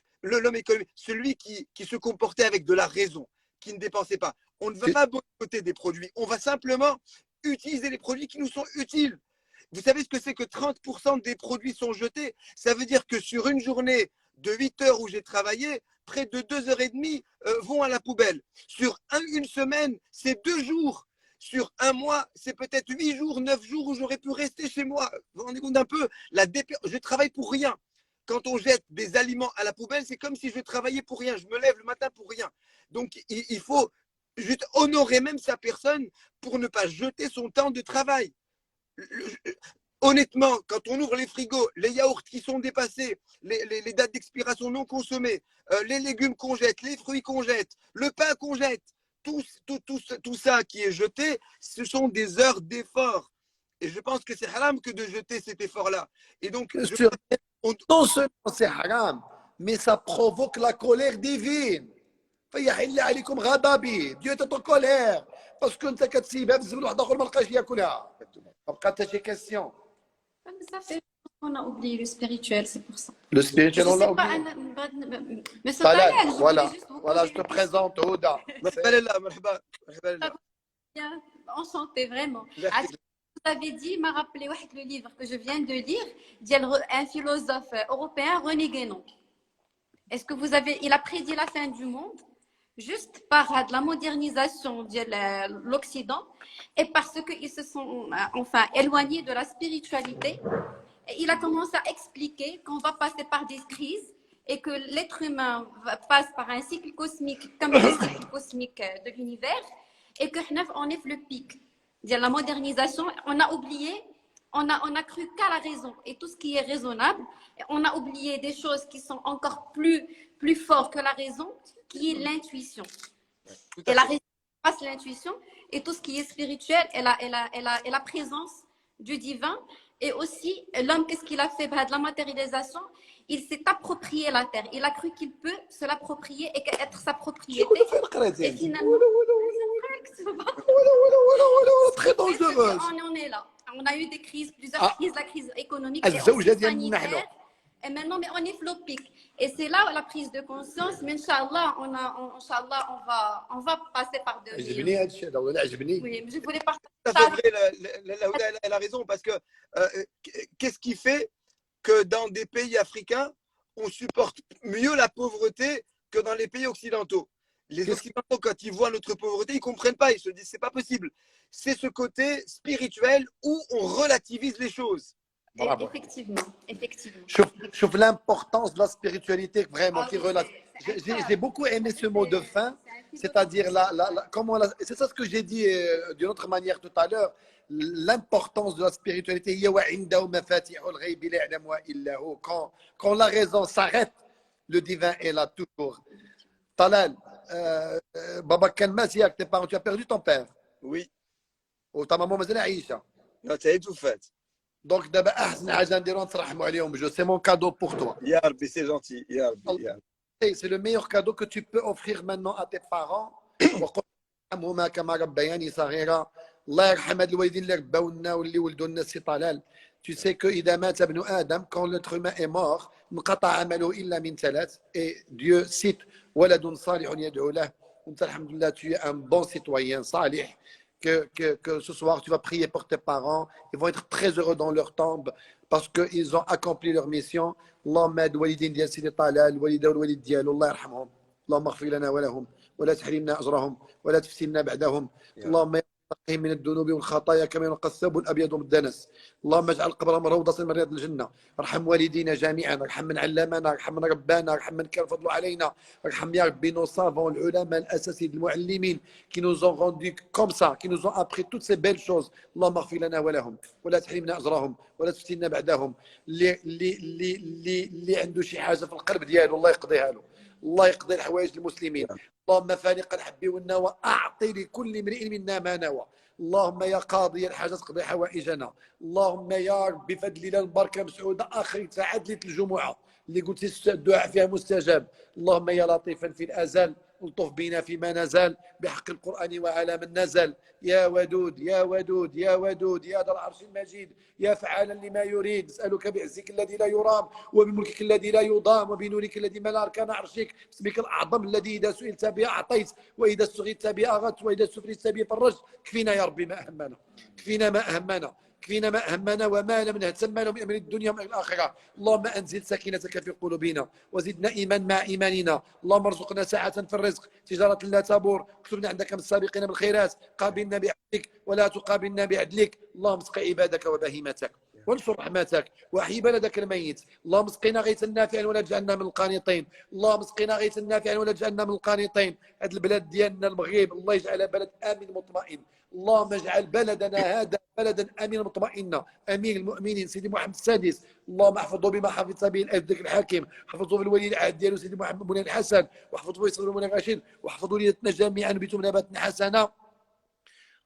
celui qui se comportait avec de la raison, qui ne dépensait pas. On ne va pas boycotter des produits, on va simplement utiliser les produits qui nous sont utiles. Vous savez ce que c'est que 30% des produits sont jetés? Ça veut dire que sur une journée de 8 heures où j'ai travaillé, près de 2h30 vont à la poubelle. Sur une semaine, c'est 2 jours. Sur un mois, c'est peut-être 8 jours, 9 jours où j'aurais pu rester chez moi. Vous vous rendez compte un peu? Je travaille pour rien. Quand on jette des aliments à la poubelle, c'est comme si je travaillais pour rien. Je me lève le matin pour rien. Donc, il faut juste honorer même sa personne pour ne pas jeter son temps de travail. honnêtement, quand on ouvre les frigos, les yaourts qui sont dépassés, les dates d'expiration non consommées, les légumes qu'on jette, les fruits qu'on jette, le pain qu'on jette, tout ça qui est jeté, ce sont des heures d'effort. Et je pense que c'est haram que de jeter cet effort-là. Et donc, Bien sûr. Non seulement c'est haram, mais ça provoque la colère divine. فيحل عليكم غضبي. Dieu est en colère. Parce que انت كتسيبها في الزبل واحد اخر ما لقاش ياكلها. ما بقى حتى شي كيسيون. Ça fait qu'on a oublié le spirituel, c'est pour ça. Le spirituel, on l'a oublié. Mais ça Talal, t'arrête, voilà, voilà, je te présente Ouda. Bien, enchanté, vraiment. Vous avez dit, m'a rappelé le livre que je viens de lire, un philosophe européen, René Guénon. Est-ce que vous avez, il a prédit la fin du monde juste par de la modernisation de l'Occident et parce qu'ils se sont enfin éloignés de la spiritualité. Et il a commencé à expliquer qu'on va passer par des crises et que l'être humain passe par un cycle cosmique comme le cycle cosmique de l'univers et que on est le pic de la modernisation. On a oublié, on a cru qu'à la raison et tout ce qui est raisonnable. On a oublié des choses qui sont encore plus fortes que la raison, qui est l'intuition. Et la raison passe l'intuition et tout ce qui est spirituel et la présence du divin. Et aussi, l'homme, qu'est-ce qu'il a fait de la matérialisation? Il s'est approprié la terre. Il a cru qu'il peut se l'approprier et être sa propriété. Et finalement, très dangereuse. On est là. On a eu des crises, plusieurs crises, la crise économique et aussi sanitaire. Et maintenant, mais on est flopique. Et c'est là la prise de conscience. Mais Inch'Allah, on va passer par-dessus. Oui, je voulais partager. Elle a raison, parce que qu'est-ce qui fait que dans des pays africains, on supporte mieux la pauvreté que dans les pays occidentaux? Les Occidentaux, quand ils voient notre pauvreté, ils ne comprennent pas. Ils se disent, c'est pas possible. C'est ce côté spirituel où on relativise les choses. Bravo. Effectivement. Je trouve l'importance de la spiritualité vraiment qui relate. J'ai beaucoup aimé ce mot de fin, c'est-à-dire c'est ça ce que j'ai dit d'une autre manière tout à l'heure. L'importance de la spiritualité. Quand la raison s'arrête, le divin est là toujours. Talal, Baba Kanmasiak, tes parents, tu as perdu ton père. Oui. Ou ta maman Mazela Aïcha. Non, tu as tout fait. Donc, d'abord, c'est mon cadeau pour toi. Ya Rabbi, c'est gentil. Ya Rabbi, ya Rabbi. C'est le meilleur cadeau que tu peux offrir maintenant à tes parents. Tu sais que quand l'être humain est mort, et Dieu cite tu es un bon citoyen, salih. Que ce soir, tu vas prier pour tes parents. Ils vont être très heureux dans leur tombe parce qu'ils ont accompli leur mission. اللهم اد والدين ديال سيدي طلال الوالده والوالد ديالو الله يرحمهم اللهم اغفر لنا ولهم ولا تحرمنا اجرهم ولا تفتنا بعدهم اللهم نقهم من الذنوب والخطايا كما ينقى الثوب الابيض من الدنس اللهم اجعل قبرهم روضه من رياض الجنه ارحم والدينا جميعا ارحم من علمنا ارحم من ربانا ارحم من كان فضل علينا ارحم يا ربي nos savants العلماء الاساتذه المعلمين qui nous ont rendu comme ça qui nous ont appris toutes ces belles choses اللهم اغفر لنا ولهم ولا تحرمنا اجرهم ولا تفتنا بعدهم اللي عنده شي حاجه في القلب ديالو الله يقضيها له الله يقضي الحوائج المسلمين اللهم فالق الحب والنوى أعطي لكل امرئ منا ما نوى اللهم يا قاضي الحاجات قضي حوائجنا اللهم يا رب بفضل الله البركة مسعودة آخر ساعات ليلة الجمعة اللي قلت الدعاء فيها مستجاب اللهم يا لطيفا في الأزل الطف بنا فيما نزل بحق القرآن وعلى من نزل يا ودود يا ودود يا ودود يا ذا العرش المجيد يا فعالا لما يريد نسألك بعزك الذي لا يرام وبملكك الذي لا يضام وبنورك الذي ملا أركان عرشك باسمك الأعظم الذي إذا سئلت به أعطيت وإذا استغيثت به أغثت وإذا استفرجت به فرجت كفينا يا ربي ما أهمنا كفينا ما أهمنا كفينا ما أهمنا وما لم نهتم من أمر الدنيا ومن الآخرة اللهم أنزل سكينتك في قلوبنا وزدنا إيمان مع إيماننا اللهم ارزقنا ساعة في الرزق تجارة لا تبور اكتبنا عندك من السابقين بالخيرات قابلنا بعدلك ولا تقابلنا بعدلك اللهم اسق عبادك وبهيمتك وانشر رحمتك واحيي بلدك الميت اللهم اسقنا غيثا نافعا ولا تجعلنا من القانطين اللهم اسقنا غيثا نافعا ولا تجعلنا من القانطين هذا البلاد ديالنا المغرب الله يجعلها بلد امن مطمئن اللهم اجعل بلدنا هذا بلدا امنا مطمئنا. امير المؤمنين سيدي محمد السادس اللهم احفظه بما حفظت به الذكر الحكيم، حفظه بالولي العهد ديالو سيدي محمد بن الحسن، واحفظ فيصل بن الرشيد، واحفظ وليدتنا جميعا بتمنبات حسنه.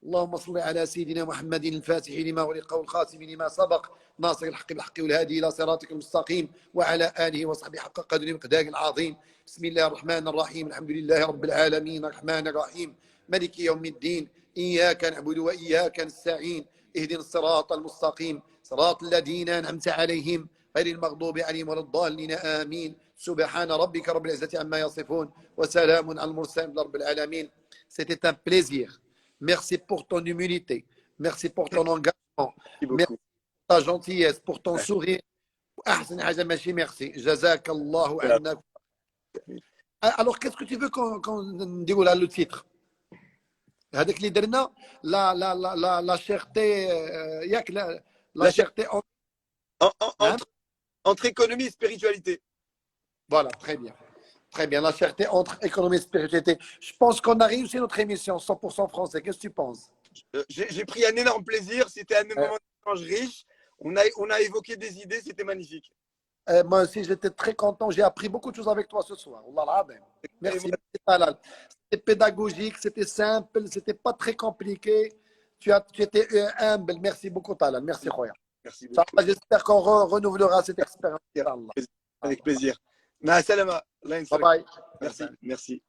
اللهم صل على سيدنا محمد الفاتح لما أغلق والخاتم لما سبق ناصر الحق بالحق والهادي إلى صراطك المستقيم وعلى آله وصحبه حق قدر المقدار العظيم. بسم الله الرحمن الرحيم. الحمد لله رب العالمين الرحمن الرحيم مالك يوم الدين. إياك نعبد وإياك نستعين. اهدنا الصراط المستقيم صراط الذين أنعمت عليهم غير المغضوب عليهم ولا الضالين آمين. سبحان ربك رب العزة عما يصفون وسلام على المرسلين رب العالمين. C'était un plaisir. Merci pour ton humilité. Merci pour ton engagement. Merci pour ta gentillesse, pour ton sourire. أحسن حاجة ماشي merci. جزاك الله عنا. Alors, qu'est-ce que tu veux qu'on dise là le titre? هذاك اللي درنا la cherté ياك la cherté entre économie et spiritualité. Voilà, très bien. Très bien, la cherté entre économie et spiritualité. Je pense qu'on a réussi notre émission 100% français. Qu'est-ce que tu penses? J'ai pris un énorme plaisir. C'était un moment d'échange riche. On a évoqué des idées. C'était magnifique. Moi aussi, j'étais très content. J'ai appris beaucoup de choses avec toi ce soir. Merci. C'était pédagogique, c'était simple, c'était pas très compliqué. Tu étais humble. Merci beaucoup, Talal. Merci, Khoya. Merci beaucoup. J'espère qu'on renouvelera cette expérience. Avec plaisir. Ma salama. Bye bye. Merci.